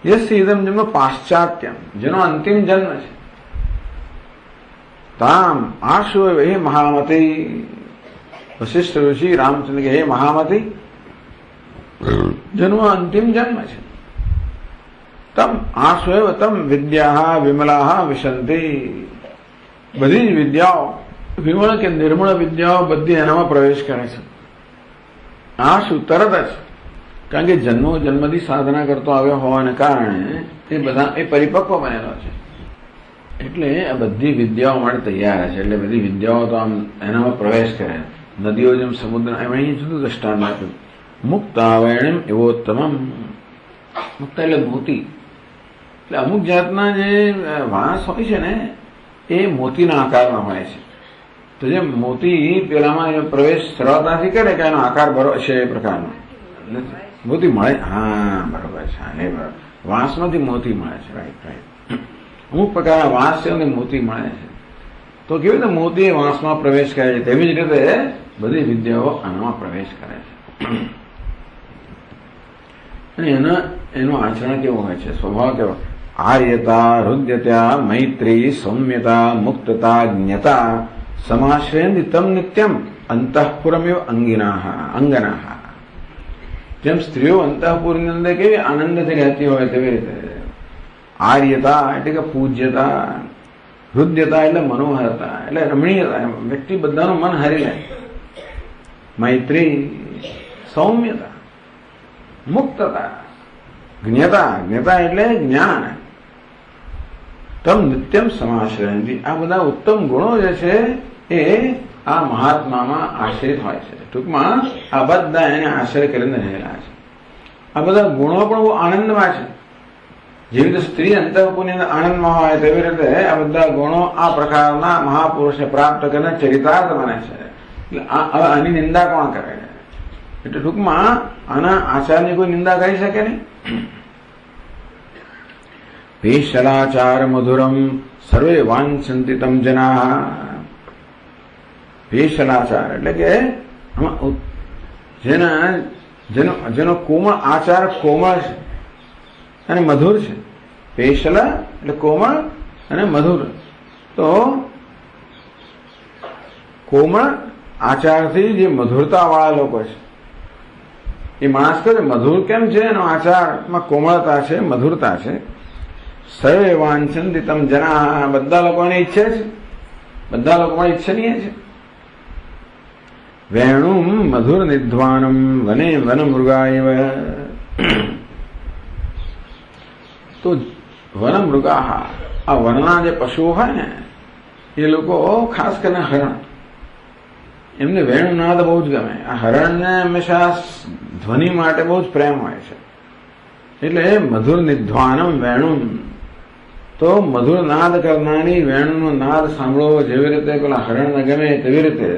યસ્યેદમ જન્મ પાશ્ચાત્યમ, જેનો અંતિમ જન્મ છે, તામ આશ્વેવ હે મહામતી. વશિષ્ઠ ઋષિ રામચંદ્ર કે હે મહામતી, જેનો અંતિમ જન્મ છે, તમ આશ્વેવ તમ વિદ્યા વિમલા વિશંતિ. બધી જ વિદ્યાઓ, વિમળ કે નિર્મળ વિદ્યાઓ બધી એનામાં પ્રવેશ કરે છે. આ શું તરત જ, કારણ કે જન્મથી સાધના કરતો આવ્યો હોવાને કારણે એ બધા એ પરિપક્વ બનેલો છે, એટલે આ બધી વિદ્યાઓ માટે તૈયાર છે. એટલે બધી વિદ્યાઓ તો આમ એનામાં પ્રવેશ કરે. નદીઓ જેમ સમુદ્ર, એમ અહીં જુદું દ્રષ્ટાંત આપ્યું. મુક્તાવયણમ એવોત્તમમ. મુક્તા એટલે મોતી, એટલે અમુક જાતના જે વાંસ હોય છે ને એ મોતીના આકારમાં હોય છે. તો જે મોતી પેલામાં પ્રવેશ સરળતાથી કરે કે એનો આકાર બરોબર છે એ પ્રકારનો મોતી મળે. હા બરોબર છે, એ બરોબર. વાંસમાંથી મોતી મળે છે. Right right. અમુક પ્રકારના વાંસ છે અને મોતી મળે છે. તો કેવી રીતે મોતી એ વાંસમાં પ્રવેશ કરે છે, તેવી જ રીતે બધી વિદ્યાઓ આનામાં પ્રવેશ કરે છે. અને એનું આચરણ કેવું હોય છે, સ્વભાવ કેવો? આર્યતા, હૃદયતા, મૈત્રી, સૌમ્યતા, મુક્તતા, જ્ઞતા, સમાશ્રયંતિ તમ નિત્યમ અંતઃપુરમેવ અંગનાહ. જેમ સ્ત્રીઓ અંતઃપુરની અંદર કેવી આનંદથી રહેતી હોય તેવી રીતે આર્યતા એટલે કે પૂજ્યતા, હૃદયતા એટલે મનોહરતા, એટલે રમણીયતા, વ્યક્તિ બધાનું મન હરી લે. મૈત્રી, સૌમ્યતા, મુક્તતા, જ્ઞતા એટલે જ્ઞાન, તમ નિત્યમ સમાશ્રયંતિ. આ બધા ઉત્તમ ગુણો જે છે એ આ મહાત્મામાં આશ્રિત હોય છે. ટૂંકમાં આ બધા એને આશ્રય કરીને રહેલા છે. આ બધા ગુણો પણ બહુ આનંદમાં છે. જેવી રીતે સ્ત્રી અંતઃપુરની અંદર આનંદમાં હોય તેવી રીતે આ બધા ગુણો આ પ્રકારના મહાપુરુષને પ્રાપ્ત કરીને ચરિતાર્થ બને છે. એટલે આની નિંદા કોણ કરે? એટલે ટૂંકમાં આના આચારની કોઈ નિંદા કરી શકે નહીં. ભેષલાચાર મધુરમ સર્વે વાંછંતિ તમ જના. ભેષલાચાર એટલે કે જેનો કોમળ આચાર, કોમળ છે અને મધુર છે. ભેષલા એટલે કોમળ અને મધુર. તો કોમળ આચારથી જે મધુરતા વાળા લોકો છે એ માણસ કહે મધુર કેમ છે? એનો આચારમાં કોમળતા છે, મધુરતા છે. સર્વે વાંછંતિ તમ જના. બધા લોકોને ઈચ્છે છે, બધા લોકોમાં ઈચ્છનીય છે. વેણુમ મધુર નિધ્વાનમ વને વન મૃગાયવ. તો વન મૃગા, આ વનના જે પશુઓ હોય ને એ લોકો ખાસ કરીને હરણ, એમને વેણુનાદ બહુ જ ગમે. આ હરણને હંમેશા ધ્વનિ માટે બહુ જ પ્રેમ હોય છે. એટલે મધુર નિધ્વાનમ વેણુમ, તો મધુર નાદ કરનારી વેણુનો નાદ સાંભળવો જેવી રીતે પેલા હરણને ગમે તેવી રીતે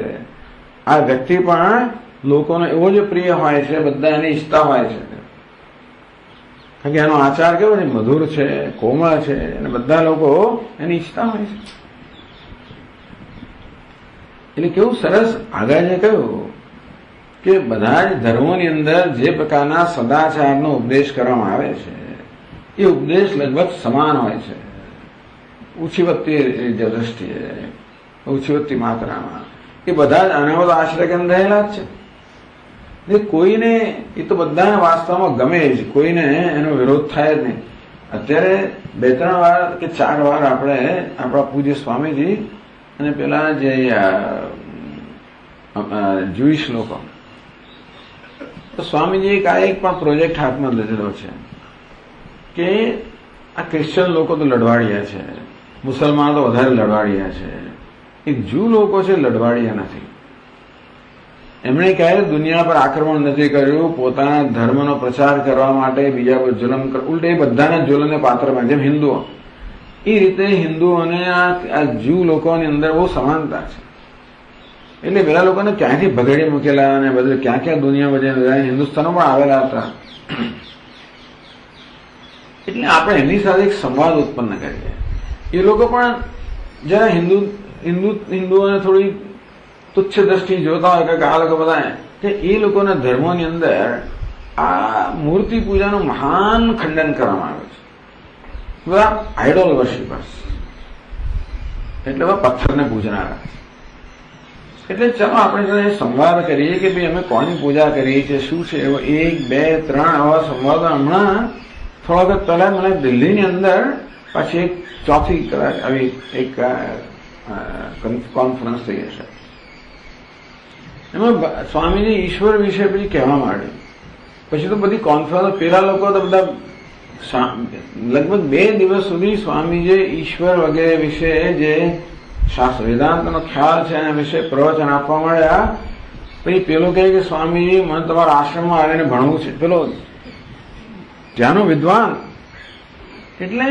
આ વ્યક્તિ પણ લોકોને એવો જ પ્રિય હોય છે, બધા એની ઈચ્છતા હોય છે. કારણ કે એનો આચાર કેવો છે? મધુર છે, કોમળ છે, અને બધા લોકો એની ઈચ્છતા હોય છે. એટલે કેવું સરસ આગળ જે કહ્યું કે બધા જ ધર્મોની અંદર જે પ્રકારના સદાચારનો ઉપદેશ કરવામાં આવે છે એ ઉપદેશ લગભગ સમાન હોય છે, ઊંચી વધતી દ્રષ્ટિએ, ઊંચી વધતી માત્રામાં. એ બધા જ આના તો આશ્રય કેમ રહેલા જ છે. કોઈને એ તો બધાને વાસ્તવમાં ગમે જ, કોઈને એનો વિરોધ થાય જ નહીં. અત્યારે 2-3 વાર કે 4 વાર આપણે આપણા પૂજ્ય સ્વામીજી અને પેલા જે જ્યુઇશ લોકો, તો સ્વામીજી એક પણ પ્રોજેક્ટ હાથમાં લીધેલો છે કે આ ક્રિશ્ચન લોકો તો લડવાડિયા છે, મુસલમાનો તો વધારે લડવાડિયા છે, એક જૂ લોકો છે લડવાડિયા નથી. એમણે ક્યારેય દુનિયા પર આક્રમણ નથી કર્યું, પોતાના ધર્મનો પ્રચાર કરવા માટે બીજા પર જુલમ ઉલટે એ બધાના જુલમને પાત્ર બને. જેમ હિન્દુઓ, એ રીતે હિન્દુઓ અને આ જૂ લોકોની અંદર બહુ સમાનતા છે. એટલે પેલા લોકોને ક્યાંથી ભગાડી મૂકેલા અને બધું ક્યાં ક્યાં દુનિયા બધા હિન્દુસ્તાનમાં પણ આવેલા હતા. એટલે આપણે એમની સાથે એક સંવાદ ઉત્પન્ન કરીએ. એ લોકો પણ જરા હિન્દુઓને થોડી તુચ્છ દ્રષ્ટિ જોતા હોય કે આ લોકો બધા કે એ લોકોના ધર્મોની અંદર આ મૂર્તિ પૂજાનું મહાન ખંડન કરવામાં આવે છે. બધા આઇડોલ વર્શિપર્સ, એટલે પથ્થરને પૂજનારા. એટલે ચાલો આપણે સંવાદ કરીએ કે ભાઈ અમે કોની પૂજા કરીએ છીએ, શું છે. એવો 1, 2, 3 આવા સંવાદો હમણાં થોડા વખત પહેલા મને દિલ્હીની અંદર પાછી એક ચોથી કદાચ આવી એક કોન્ફરન્સ થઈ હશે. એમાં સ્વામીજી ઈશ્વર વિશે પછી કહેવા માંડ્યું. પછી તો બધી કોન્ફરન્સ પેલા લોકો તો બધા લગભગ 2 દિવસ સુધી સ્વામીજી ઈશ્વર વગેરે વિશે જે શાસ્ત્ર વેદાંતનો ખ્યાલ છે એના વિશે પ્રવચન આપવા મળ્યા. પછી પેલો કહે કે સ્વામીજી મને તમારા આશ્રમમાં આવીને ભણવું છે. પેલો ત્યાંનો વિદ્વાન, એટલે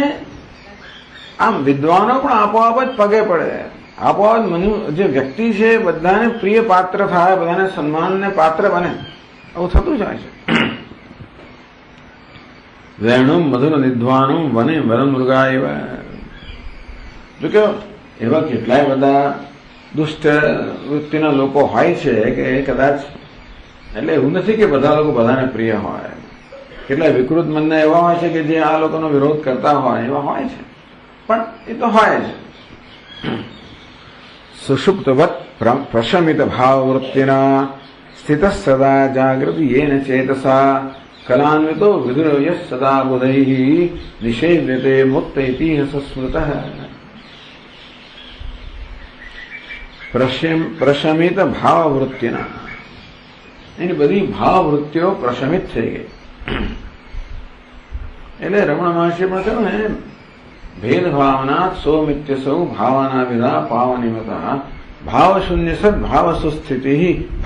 આમ વિદ્વાનો પણ આપોઆપ જ પગે પડે. આપોઆપ જે વ્યક્તિ છે બધાને પ્રિય પાત્ર થાય, બધાને સન્માનને પાત્ર બને. આવું થતું જાય છે. વેણું મધુર નિધ્વાનું વને વરમૃગા એવા. જોકે એવા કેટલાય બધા દુષ્ટ વૃત્તિના લોકો હોય છે કે કદાચ, એટલે એવું નથી કે બધા લોકો બધાને પ્રિય હોય. કેટલાય વિકૃત મનના એવા હોય છે કે જે આ લોકોનો વિરોધ કરતા હોય, એવા હોય છે. પણ એ તો હોય જ. સુષુપ્તવત પ્રશમિત ભાવવૃત્તિના સ્થિત સદા જાગૃતિ યેન ચેતસા કલાન્વિતો વિદુરય સદા બુધૈ નિષેવ્યતે મુક્ત ઇતિહાસ સ્મૃતઃ. પ્રશમિત ભાવવૃત્તિના, એની બધી ભાવવૃત્તિઓ પ્રશમિત થઈ ગઈ. એટલે રમણ મહર્ષિ પણ કહ્યું ને, ભેદભાવના સૌમિત્ય સૌ ભાવના વિધા પાવનિમતા ભાવ શૂન્ય સદભાવ સુસ્થિતિ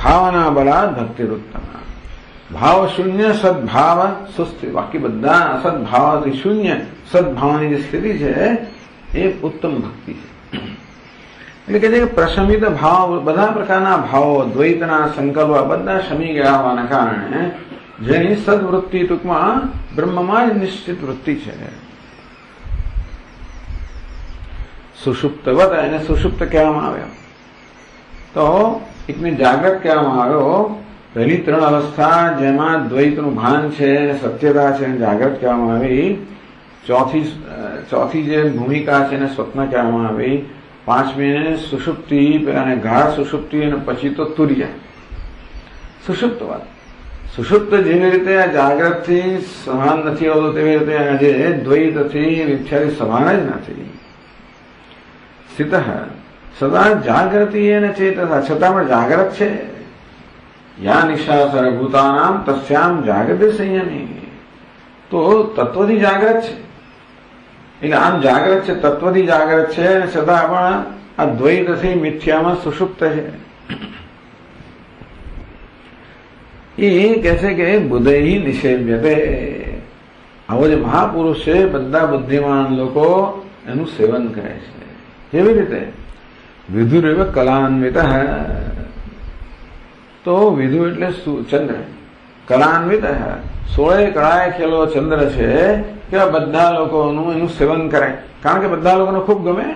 ભાવના બળા ભક્તિરુત્તમ. ભાવ શૂન્ય સદભાવ સુસ્થિતિ, બાકી બધા અસદભાવથી શૂન્ય સદભાવની જે સ્થિતિ છે એ ઉત્તમ ભક્તિ છે. એટલે કે જે પ્રશમિત ભાવ, બધા પ્રકારના ભાવો, દ્વૈતના સંકલ્પ બધા શમી ગયા હોવાના કારણે જેની સદવૃત્તિ ટૂંકમાં બ્રહ્મમાં જ નિશ્ચિત વૃત્તિ છે. સુષુપ્તવત, એને સુષુપ્ત કહેવામાં આવ્યો. તો એકને જાગ્રત કહેવામાં આવ્યો. પહેલી 3 અવસ્થા જેમાં દ્વૈતનું ભાન છે, સત્યતા છે, એને જાગ્રત કહેવામાં આવી. ચોથી જે ભૂમિકા છે એને સ્વપ્ન કહેવામાં આવી. 5મી સુષુપ્તિ, અને ગાઢ સુષુપ્તિ, અને પછી તો તુર્ય. સુષુપ્તવત, સુષુપ્ત જેવી રીતે આ જાગ્રતથી સમાન નથી હોતું તેવી રીતે આજે દ્વૈતથી મિથ્યાથી સમાન જ નથી. સ્થિત સદા જાગૃતિ એને ચેતસા, છતાં પણ જાગ્રત છે. યા નિશા સર્વભૂતાનામ તસ્યામ જાગૃતિ સંયમી. તો તત્વથી જાગ્રત છે. એટલે આમ જાગ્રત છે, તત્વથી જાગ્રત છે, અને છતાં પણ આ દ્વૈતથી મિથ્યામાં સુષુપ્ત છે. એ કહે છે કે બુધૈ નિષેવ્યતે. આવો જે મહાપુરુષ છે, બધા બુદ્ધિમાન લોકો એનું સેવન કરે છે. કેવી રીતે? વિધુરેવ કલાન્વિત. તો વિધુ એટલે ચંદ્ર, કલાન્વિત 16 કળાએ ખેલો ચંદ્ર છે કે બધા લોકોનું એનું સેવન કરે. કારણ કે બધા લોકોને ખૂબ ગમે.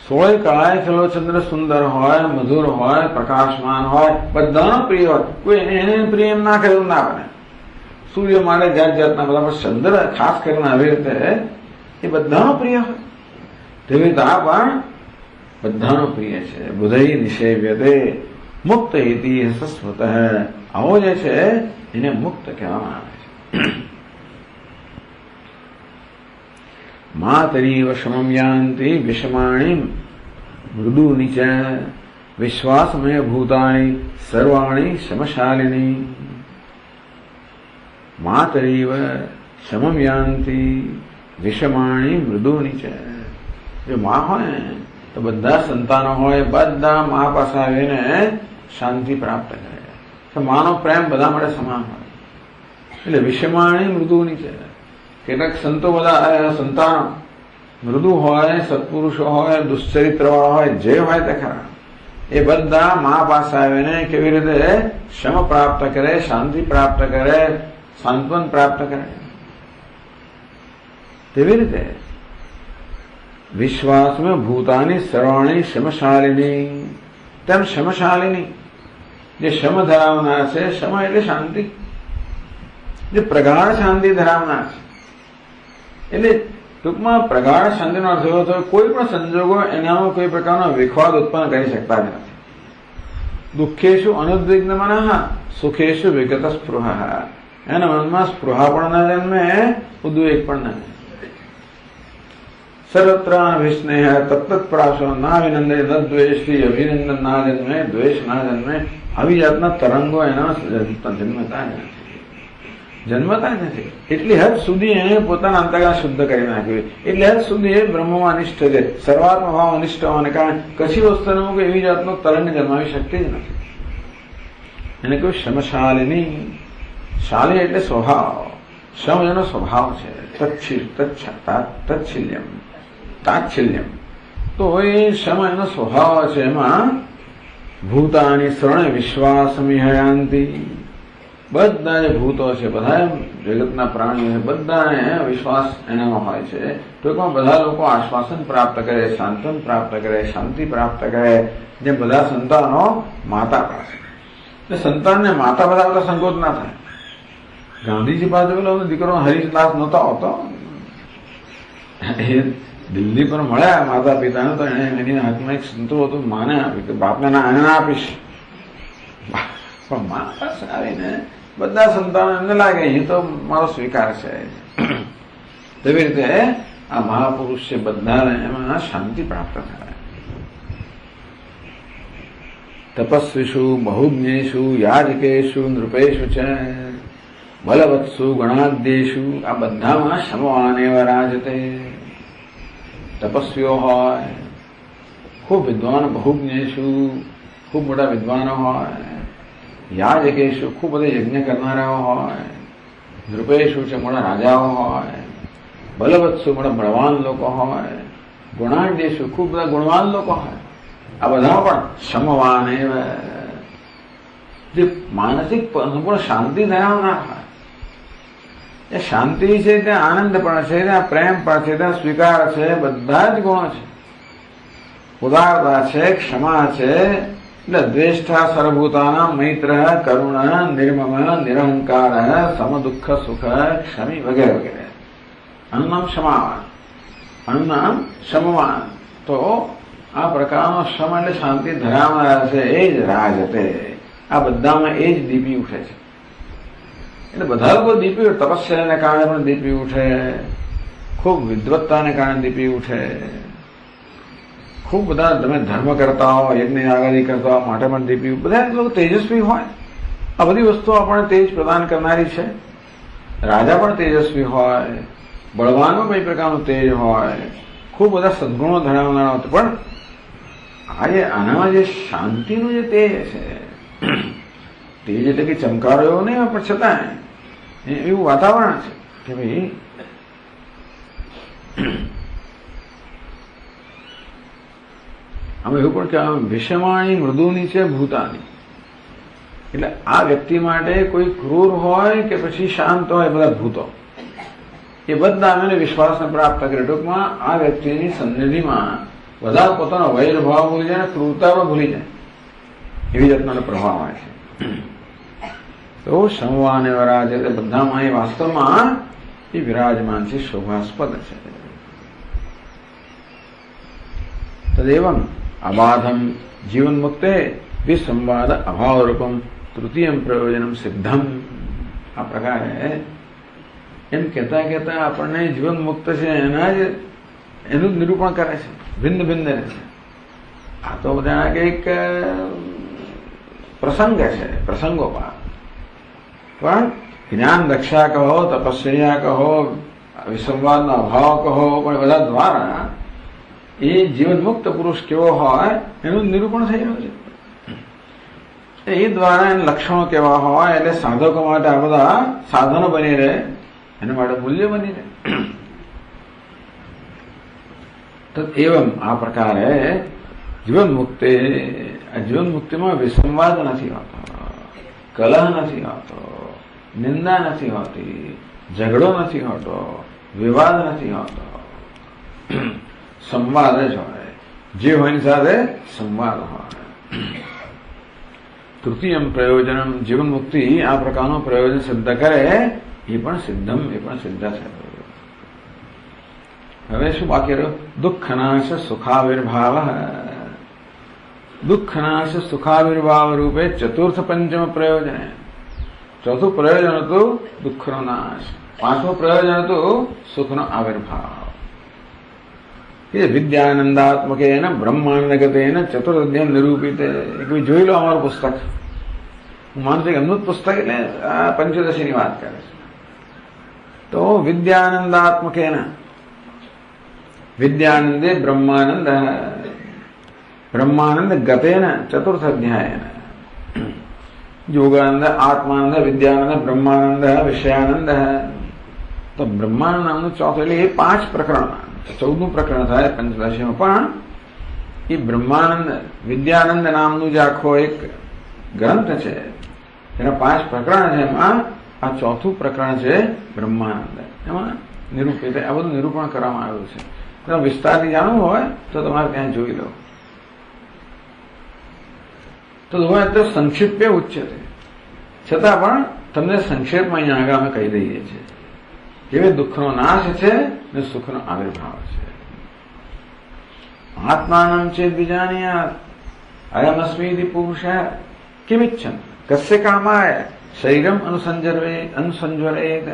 16 કળાએ ખેલો ચંદ્ર સુંદર હોય, મધુર હોય, પ્રકાશમાન હોય, બધાનો પ્રિય હોય. કોઈ એને પ્રિય એમ ના કરે ના બને. સૂર્ય માટે જાત જાતના બધા, પણ ચંદ્ર ખાસ કરીને આવી રીતે એ બધાનો પ્રિય હોય. તેવી રીતે આ પણ બધાનો પ્રિય છે. બુધૈ નિષેવ્યતે મુક્ત ઇતિહાસ સ્મૃતઃ. આવો જે છે એને મુક્ત કહેવામાં આવે છે. मातरीव शमं यान्ति विषमाणि मृदूनि च विश्वासमय भूतानि सर्वाणि शमशालिनी। मातरीव शमं यान्ति विषमाणि मृदूनि च। जो मां होय तो बधा संतानो होय बधा मां पासे आवीने शांति प्राप्त करे। तो मानो प्रेम बधा माटे समान होय એટલે વિષમાણી મૃદુની છે। કેટલાક સંતો બધા સંતાનો મૃદુ હોય, સત્પુરુષો હોય, દુશ્ચરિત્રવાળા હોય, જે હોય તે ખરા, એ બધા મા પાસે આવીને કેવી રીતે શમ પ્રાપ્ત કરે, શાંતિ પ્રાપ્ત કરે, સાંત્વન પ્રાપ્ત કરે, તેવી રીતે વિશ્વાસમાં ભૂતાની સર્વાણી શમશાલિની। તેમ શમશાલિની જે શમ ધરાવનાર છે, શમ એટલે શાંતિ, જે પ્રગાઢ શાંતિ ધરાવનાર છે। એટલે ટૂંકમાં પ્રગાઢ શાંતિનો અર્થ એવો થયો કોઈ પણ સંજોગો એનામાં કોઈ પ્રકારનો વિખવાદ ઉત્પન્ન કરી શકતા જ નથી। દુઃખેશુ અનુદ્વિગ્ન મનઃ સુખેશુ વિગત સ્પૃહ। એના મનમાં સ્પૃહા પણ ન જન્મે, ઉદ્વેગ પણ ન જન્મે। સર્વત્ર વિસ્નેહ તત્તત્પ્રાસો ના વિનંદે ન દ્વેષી અભિનંદન ના જન્મે, દ્વેષ ના જન્મે। આવી જાતના તરંગો એના જન્મતા જ નથી, જન્મતા જ નથી। એટલી હદ સુધી એને પોતાના અંતર્ગત શુદ્ધ કરી નાખ્યું। એટલે હદ સુધી એ બ્રહ્મમાં અનિષ્ઠ છે, સર્વાત્મ ભાવ અનિષ્ઠ હોવાને કારણે કશી વસ્તુમાં કોઈ એવી જાતનો તરંગ જન્માવી શકતી જ નથી। એને કહ્યું શમશાલિની। શાલી એટલે સ્વભાવ, શમ એનો સ્વભાવ છે, તચ્છિલ્યમ તાચ્છિલ્યમ। તો એ શમ એનો સ્વભાવ છે। એમાં ભૂતાની શરણે વિશ્વાસમિહયાંતિ। બધા જે ભૂતો છે, બધા જગતના પ્રાણીઓ છે, બધાને વિશ્વાસ એનામાં હોય છે। ટૂંકમાં બધા લોકો આશ્વાસન પ્રાપ્ત કરે, સાંત્વન પ્રાપ્ત કરે, શાંતિ પ્રાપ્ત કરે, જે બધા સંતાનો માતા પાસે। એટલે સંતાનને માતા બધા સંકોચ ના થાય। ગાંધીજી પાસે પેલો દીકરો હરીશદાસ નહોતો આવતો, એ દિલ્હી પર મળ્યા માતા પિતાને, તો એને એની હાથમાં એક સંતો હતું, માને આપી કે બાપને ના એને આપીશ। પણ મા પાસે આવીને બધા સંતાનો એમને લાગે એ તો મારો સ્વીકાર છે। તેવી રીતે આ મહાપુરુષ છે, બધાને એમાં શાંતિ પ્રાપ્ત થાય। તપસ્વીષુ બહુજ્ઞેષુ યાજકેષુ નૃપેષુ ચ બલવત્સુ ગણાદ્યેષુ। આ બધામાં શમવાનેવ રાજતે। તપસ્વીઓ હોય, ખૂબ વિદ્વાન, બહુજ્ઞેષુ ખૂબ મોટા વિદ્વાનો હોય, યાજકેશુ ખૂબ બધા યજ્ઞ કરનારાઓ હોય, નૃપેશુ છે મોટા રાજાઓ હોય, બલવત્સુ મોટા બળવાન લોકો હોય, ગુણાઢ્યેશુ ખૂબ બધા ગુણવાન લોકો હોય। આ બધા પણ શમવાન જે માનસિક સંપૂર્ણ શાંતિ ધરાવનાર હોય। એ શાંતિ છે, ત્યાં આનંદ પણ છે, ત્યાં પ્રેમ પણ છે, ત્યાં સ્વીકાર છે, બધા જ ગુણો છે। ઉદારતા છે, ક્ષમા છે, એટલે દ્વેષ્ટા સર્વભૂતાના મૈત્ર, કરુણ, નિર્મમ, નિરહંકાર, સમ દુઃખ સુખ, ક્ષમી વગેરે વગેરે। આનું નામ ક્ષમાવાન, આનું નામ શમવાન। તો આ પ્રકારનો શમ એટલે શાંતિ ધરાવનારા છે, એ જ રાજતે। આ બધામાં એ જ દીપી ઉઠે છે। એટલે બધા લોકો દીપી ઉઠે, તપસ્યાને કારણે પણ દીપી ઉઠે, ખૂબ વિદ્વત્તાને કારણે દીપી ઉઠે, ખૂબ બધા તમે ધર્મ કરતા હો, યજ્ઞ આગાદી કરતા હો માટે પણ દીપી, બધા લોકો તેજસ્વી હોય। આ બધી વસ્તુઓ આપણને તેજ પ્રદાન કરનારી છે। રાજા પણ તેજસ્વી હોય, બળવાનમાં કઈ પ્રકારનું તેજ હોય, ખૂબ બધા સદગુણો ધરાવનારા હોય, પણ આનામાં જે શાંતિનું જે તેજ છે, તેજ એટલે કે ચમકારો એવો નહીં, પણ છતાં એવું વાતાવરણ છે કે ભાઈ આમાં એવું પણ કે વિષમાણી મૃદુની છે ભૂતાની। એટલે આ વ્યક્તિ માટે કોઈ ક્રૂર હોય કે પછી શાંત હોય, બધા ભૂતો એ બધા અમે વિશ્વાસને પ્રાપ્ત કરે। ટૂંકમાં આ વ્યક્તિની સન્નિધિમાં બધા પોતાનો વૈરભાવ ભૂલી જાય, ક્રૂરતા પણ ભૂલી જાય, એવી જાતનો પ્રભાવ આવે છે। તો શમવાન વરાજ એટલે બધામાં એ વાસ્તવમાં એ વિરાજમાન છે, શોભાસ્પદ છે। તદેવમ અબાધમ જીવન મુક્તે વિસંવાદ અભાવ રૂપમ તૃતીય પ્રયોજનમ સિદ્ધમ। આ પ્રકારે એમ કહેતા કહેતા આપણને જીવન મુક્ત છે એના જ એનું જ નિરૂપણ કરે છે, ભિન્ન ભિન્ન રહે છે. આ તો બધા કંઈક પ્રસંગ છે, પ્રસંગોપાત. પણ જ્ઞાન રક્ષા કહો, તપસ્યા કહો, વિસંવાદનો અભાવ કહો, પણ બધા દ્વારા એ જીવન મુક્ત પુરુષ કેવો હોય એનું નિરૂપણ થઈ રહ્યું છે. એ દ્વારા એના લક્ષણો કેવા હોય એટલે સાધકો માટે આ બધા સાધનો બની રહે, એના માટે મૂલ્ય બની રહે. તો એવમ આ પ્રકારે જીવન મુક્તિ, જીવન મુક્તિમાં વિસંવાદ નથી હોતો, કલહ નથી હોતો, નિંદા નથી હોતી, ઝઘડો નથી હોતો, વિવાદ નથી હોતો, સંવાદ જ હોય. જે હોય એની સાથે સંવાદ હોય. તૃતીયમ પ્રયોજનમ, જીવન મુક્તિ આ પ્રકારનું પ્રયોજન સિદ્ધ કરે, એ પણ સિદ્ધમ, એ પણ સિદ્ધ છે. હવે શું બાકી રહ્યું? દુઃખનાશ સુખાવિર્ભાવ. દુઃખનાશ સુખાવિર્ભાવ રૂપે ચતુર્થ પંચમ પ્રયોજન. ચોથું પ્રયોજન હતું દુઃખનો નાશ, પાંચમું પ્રયોજન હતું સુખનો આવિર્ભાવ. એ વિદ્યાનંદાત્મક બ્રહ્માંડ ગતેન ચતુર્ધ્યમ નિરૂપિત. જોઈ લો અમારું પુસ્તક. હું માનું છું કે એમનું જ પુસ્તક એટલે આ પંચદશીની વાત કરે છે. તો વિદ્યાનંદાત્મકેન, વિદ્યાનંદે બ્રહ્માનંદ, બ્રહ્માનંદ ગતેન ચતુર્થ અધ્યાયન. યોગાનંદ, આત્માનંદ, વિદ્યાનંદ, બ્રહ્માનંદ, વિષયાનંદ. તો બ્રહ્માનંદ નામનું ચોથું, એટલે એ 5 પ્રકરણ, 14નું પ્રકરણ થાય પંચદશીમાં. પણ એ બ્રહ્માનંદ વિદ્યાનંદ નામનું જે આખો એક ગ્રંથ છે, એના 5 પ્રકરણ છે. એમાં આ ચોથું પ્રકરણ છે બ્રહ્માનંદ. એમાં નિરૂપિત આ બધું નિરૂપણ કરવામાં આવ્યું છે. તો વિસ્તારથી જાણવું હોય તો તમારે ત્યાં જોઈ લો. તો હોય તો સંક્ષિપ્ત ઉચ્ચ છે, છતાં પણ તમને સંક્ષેપમાં અહીંયા આગળ અમે કહી દઈએ છીએ. એવી દુઃખનો નાશ છે ને સુખનો આવિર્ભાવ છે. આત્માનમ ચેદ વિજાનીયાત અયમસ્મીતિ પુરુષ કિમિચ્છન કસ્ય કામાય શરીરમ અનુસંજ્વરેત.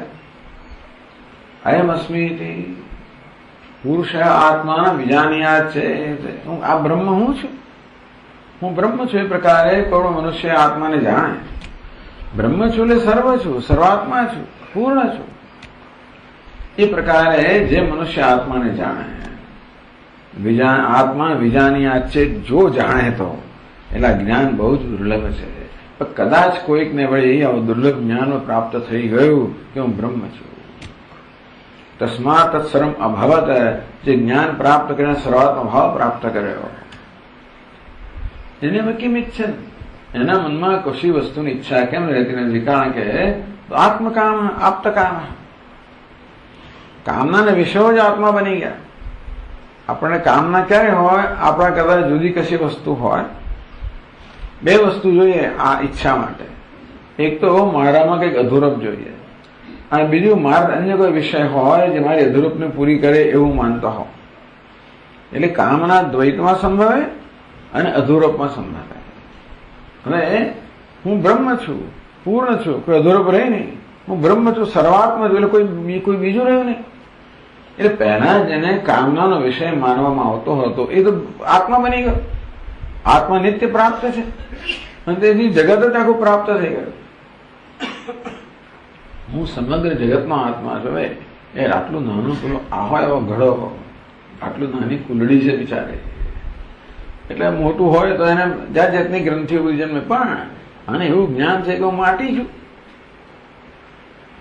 અયમસ્મીતિ પુરુષ આત્માન વિજાનીયાત છે. હું આ બ્રહ્મ હું છું, હું બ્રહ્મ છું. એ પ્રકારે કોઈ મનુષ્ય આત્માને જાણે. બ્રહ્મ છું એટલે સર્વ છું, સર્વાત્મા છું, પૂર્ણ છું. એ પ્રકારે જે મનુષ્ય આત્માને જાણે, આત્મા વિજાનીયાત છે, જો જાણે તો એટલે જ્ઞાન બહુ જ દુર્લભ છે. પણ કદાચ કોઈકને વળી આવું દુર્લભ જ્ઞાન પ્રાપ્ત થઈ ગયું કે હું બ્રહ્મ છું. તસ્માત તત્સર્વમ અભવત, જે જ્ઞાન પ્રાપ્ત કરીને સર્વાત્મ ભાવ પ્રાપ્ત કર્યો, એને કેમ ઈચ્છે? એના મનમાં કશી વસ્તુની ઈચ્છા કેમ રહેતી નથી? કારણ કે આત્મકામ આપ્તકામ, કામનાને વિષયો જ આત્મા બની ગયા. આપણને કામના ક્યારે હોય? આપણા કદાચ જુદી કશી વસ્તુ હોય. 2 વસ્તુ જોઈએ આ ઈચ્છા માટે. એક તો મારામાં કંઈક અધૂરપ જોઈએ, અને બીજું મારા અન્ય કોઈ વિષય હોય જે મારી અધૂરપને પૂરી કરે એવું માનતો હો. એટલે કામના દ્વૈતમાં સંભવે અને અધૂરપમાં સંભવે. હવે હું બ્રહ્મ છું, પૂર્ણ છું, કોઈ અધૂરપ રહે નહીં. હું બ્રહ્મ છું, સર્વાત્મા છું, એટલે કોઈ બીજું રહ્યું નહીં. એટલે પહેલા જેને કામનાનો વિષય માનવામાં આવતો હતો એ તો આત્મા બની ગયો. આત્મા નિત્ય પ્રાપ્ત છે અને તેથી જગત જ આખું પ્રાપ્ત થઈ ગયું. હું સમગ્ર જગતનો આત્મા છું. એ આટલું નાનું પેલો આહો એવો ઘડો, આટલું નાની કુલડી છે બિચારે. એટલે મોટું હોય તો એને જાત જાતની ગ્રંથિઓ બધી જન્મે. પણ અને એવું જ્ઞાન છે કે હું માટી છું.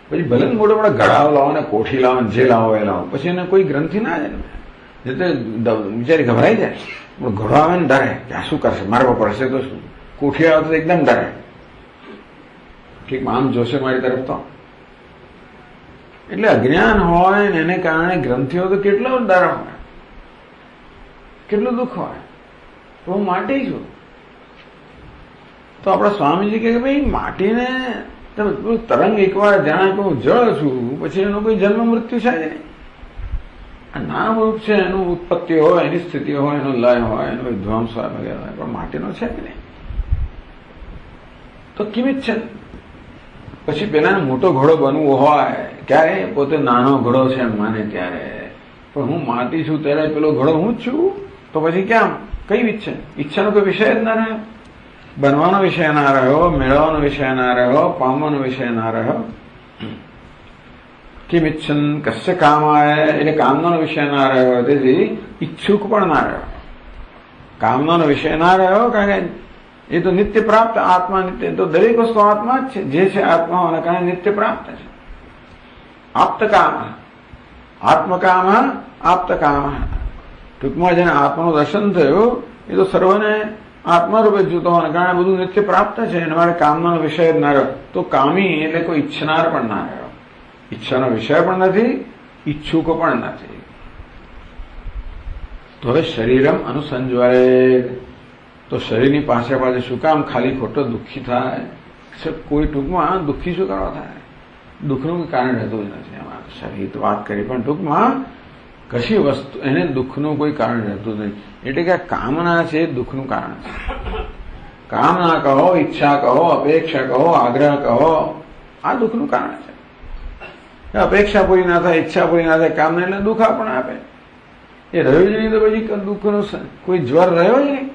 પછી ભલે મોટો મોટા ઘડાઓ લાવો ને કોઠી લાવો ને જે લાવો એ લાવો, પછી એને કોઈ ગ્રંથિ ના જન્મે. એટલે બિચારી ગભરાઈ જાય. ઘડો આવે ને ડરે કે આ શું કરશે, મારવા પડશે તો શું. કોઠી આવે તો એકદમ ડરે, ઠીક આમ જોશે મારી તરફ તો. એટલે અજ્ઞાન હોય ને એને કારણે ગ્રંથિઓ તો કેટલો ડર હોય, કેટલું દુઃખ હોય. તો હું માટી છું. તો આપણા સ્વામીજી કહે કે ભાઈ માટીને તરંગ એકવાર જાણે કે હું જળ છું, પછી એનો કોઈ જન્મ મૃત્યુ છે નહીં. આ નામ રૂપ છે, એનું ઉત્પત્તિ હોય, એની સ્થિતિ હોય, એનો લય હોય, એનો વિધ્વંસ હોય વગેરે હોય, પણ માટીનો છે કે નહીં. તો કિમિત છે પછી પેલાને મોટો ઘોડો બનવું હોય, ક્યારે પોતે નાનો ઘોડો છે એમ માને ત્યારે, પણ હું માટી છું ત્યારે પેલો ઘોડો હું જ છું, તો પછી ક્યાં કઈ ઈચ્છાનો કોઈ વિષય જ ના રહ્યો, બનવાનો વિષય ના રહ્યો, મેળવવાનો વિષય ના રહ્યો, પામવાનો વિષય ના રહ્યો. કિમ ઈચ્છન કશ્ય કામાય, એટલે કામનાનો વિષય ના રહ્યો, તેથી ઈચ્છુક પણ ના રહ્યો, કામનાનો વિષય ના રહ્યો. કારણ કે એ તો નિત્ય પ્રાપ્ત આત્મા, નિત્ય તો દરેક વસ્તુ આત્મા જ છે, જે છે આત્મા હોવાના કારણે નિત્ય પ્રાપ્ત છે. આપ્તકામ, આત્મકામ, આપ્તકામ. ટૂંકમાં જેને આત્માનું દર્શન થયું એ તો સર્વને આત્મા રૂપે જોતો હોવાના કારણે બધું નિત્ય પ્રાપ્ત છે, એના માટે કામનાનો વિષય જ ના રહ્યો. તો કામી એટલે કોઈ ઈચ્છનાર પણ ના રહ્યો, ઈચ્છાનો વિષય પણ નથી, ઈચ્છુકો પણ નથી. તો હવે શરીરમ અનુસંજ્વરે, તો શરીરની પાસે પાસે શું કામ ખાલી ખોટો દુઃખી થાય? કોઈ ટૂંકમાં દુઃખી શું કરવા થાય? દુઃખનું કોઈ કારણ રહેતું જ નથી. એમાં શરીર તો વાત કરી, પણ ટૂંકમાં કશી વસ્તુ એને દુઃખનું કોઈ કારણ રહેતું નથી. એટલે કે કામના છે એ દુઃખનું કારણ છે. કામના કહો, ઈચ્છા કહો, અપેક્ષા કહો, આગ્રહ કહો, આ દુઃખનું કારણ છે. અપેક્ષા પૂરી ના થાય, ઈચ્છા પૂરી ના થાય, કામને એટલે દુઃખ આપણને આપે. એ રહ્યું જ નહીં તો પછી દુઃખનો કોઈ જ્વર રહ્યો જ નહીં.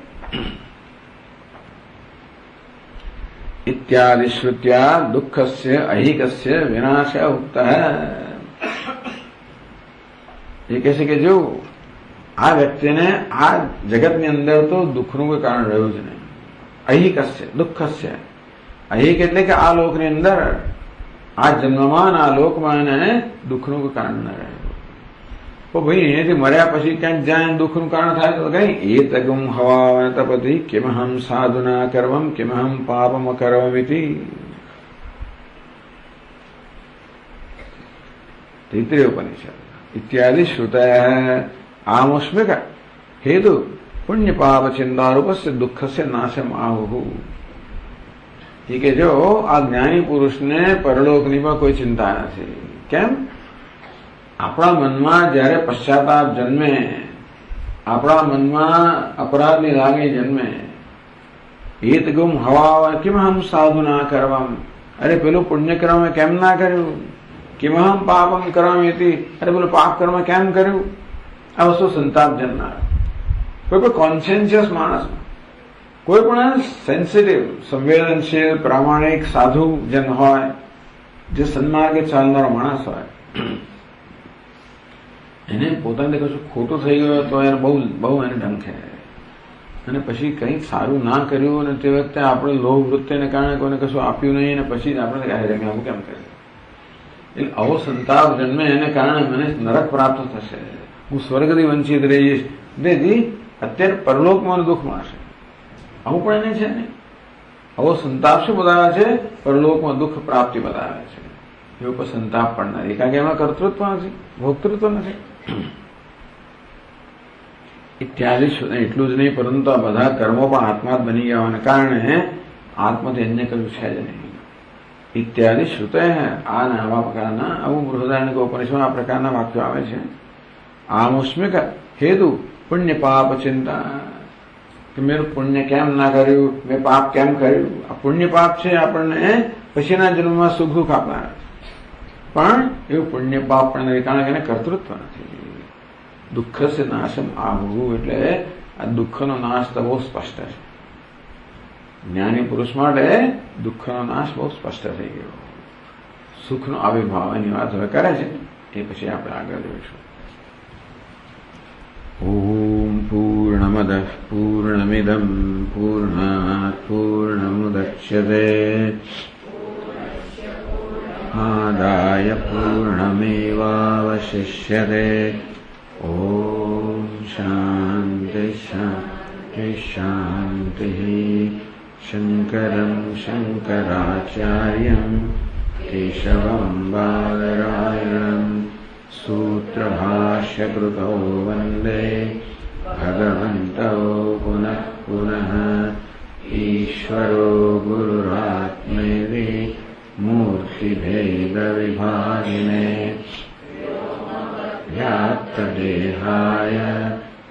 ઇત્યાદિ શ્રુત્યા દુઃખસ્ય અહિકસ્ય વિનાશ ઉક્ત. એ કહે છે કે જો આ વ્યક્તિને આ જગતની અંદર તો દુઃખનું કોઈ કારણ રહ્યું જ નહીં. અહિકસ્ય દુઃખસ્ય, અહિક એટલે કે આ લોકની અંદર, આ જન્મમાં આ લોકમાં એને દુઃખનું કોઈ કારણ ન રહ્યું. તો ભાઈ અહીંયાથી મર્યા પછી ક્યાંક જ્યાં દુઃખનું કારણ થાય તો કઈ એ તગમ હવા તપતિ કિમહમ સાધુના કરવમ કિમહમ પાપમ અકરવમિતિ. તૈત્રીય ઉપનિષદ. ઇત્યાદિ શ્રુતયઃ આમોસ્મિક હેતુ પુણ્ય પાપ ચિંતારૂપસ્ય દુઃખસ્ય નાશમ આહુઃ. કે જો આ જ્ઞાની પુરુષને પરલોકની પણ કોઈ ચિંતા નથી. કેમ? આપણા મનમાં જયારે પશ્ચાતાપ જન્મે, આપણા મનમાં અપરાધની લાગણી જન્મે, હિત ગુમ હવા કિમહમ સાધુ ના કરવામ, અરે પેલું પુણ્ય કર્મ કેમ ના કર્યું, કિમહમ પાપમ કરવામી, અરે પેલું પાપ કર્મ કેમ કર્યું, આ વસ્તુ સંતાપ જન્મનાર. કોઈ પણ કોન્શિયન્શિયસ માણસ, કોઈ પણ સેન્સિટિવ, સંવેદનશીલ, પ્રામાણિક, સાધુ જન હોય, જે સન્માર્ગે ચાલનારો માણસ હોય, એને પોતાને કશું ખોટું થઈ ગયું તો એને બહુ એને ડંખે, અને પછી કંઈક સારું ના કર્યું અને તે વખતે આપણે લોભ વૃત્તિને કારણે કોઈને કશું આપ્યું નહીં અને પછી આપણે આવું કેમ કર્યું, એટલે આવો સંતાપ જન્મે એને કારણે મને નરક પ્રાપ્ત થશે, હું સ્વર્ગથી વંચિત રહીશ. તેથી અત્યારે પરલોકમાં દુઃખ મળશે. આવું પણ એને છે ને, આવો સંતાપ શું બતાવે છે? પરલોકમાં દુઃખ પ્રાપ્તિ બતાવે છે. એવો કોઈ સંતાપ પણ નથી, કારણ કે એમાં કર્તૃત્વ નથી, ભોક્તૃત્વ નથી. ઇત્યાદિ એટલું જ નહીં, પરંતુ આ બધા કર્મો પણ આત્મા જ બની ગયા હોવાને કારણે આત્માથી અન્ય કયું છે જ નહીં. ઇત્યાદિ શ્રુતય. આ ને આવા પ્રકારના, આવું બૃહદારણ્યક ઉપનિષદમાં આ પ્રકારના વાક્યો આવે છે. આમોસ્મિક હેતુ પુણ્ય પાપ ચિંતા, કે મેં પુણ્ય કેમ ના કર્યું, મેં પાપ કેમ કર્યું. આ પુણ્ય પાપ છે આપણને પછીના જન્મમાં સુખ દુઃખ આપનાર, પણ એવું પુણ્ય પાપ પણ નથી, કારણ કે એને કર્તૃત્વ નથી. દુઃખ સે નાશમ આહુઃ, એટલે આ દુઃખનો નાશ તો બહુ સ્પષ્ટ છે. જ્ઞાની પુરુષ માટે દુઃખનો નાશ બહુ સ્પષ્ટ થઈ ગયો. સુખનો આવિર્ભાવ એની વાત હવે કરે છે, એ પછી આપણે આગળ જોઈશું. ઓમ પૂર્ણમદ પૂર્ણમિદમ પૂર્ણાત પૂર્ણમુદચ્યતે આદાય પૂર્ણમેવાવશિષ્યતે. ઓમ શાંતિ શાંતિ શાંતિ. શંકરં શંકરાચાર્યં કેશવં બાદરાયણં સૂત્રભાષ્યકૃતૌ વંદે ભગવन्तौ પુનઃ પુનઃ. ઈશ્વરો ગુરુરાત્મેતિ મૂર્તિભેદવિભાગિને વ્યાપ્તદેહાય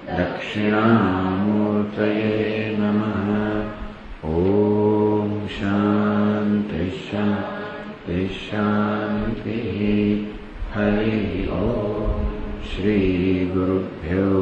દક્ષિણામૂર્તયે નમઃ. ઓમ શાંતિ શાંતિ श्रीगुरुभ्यो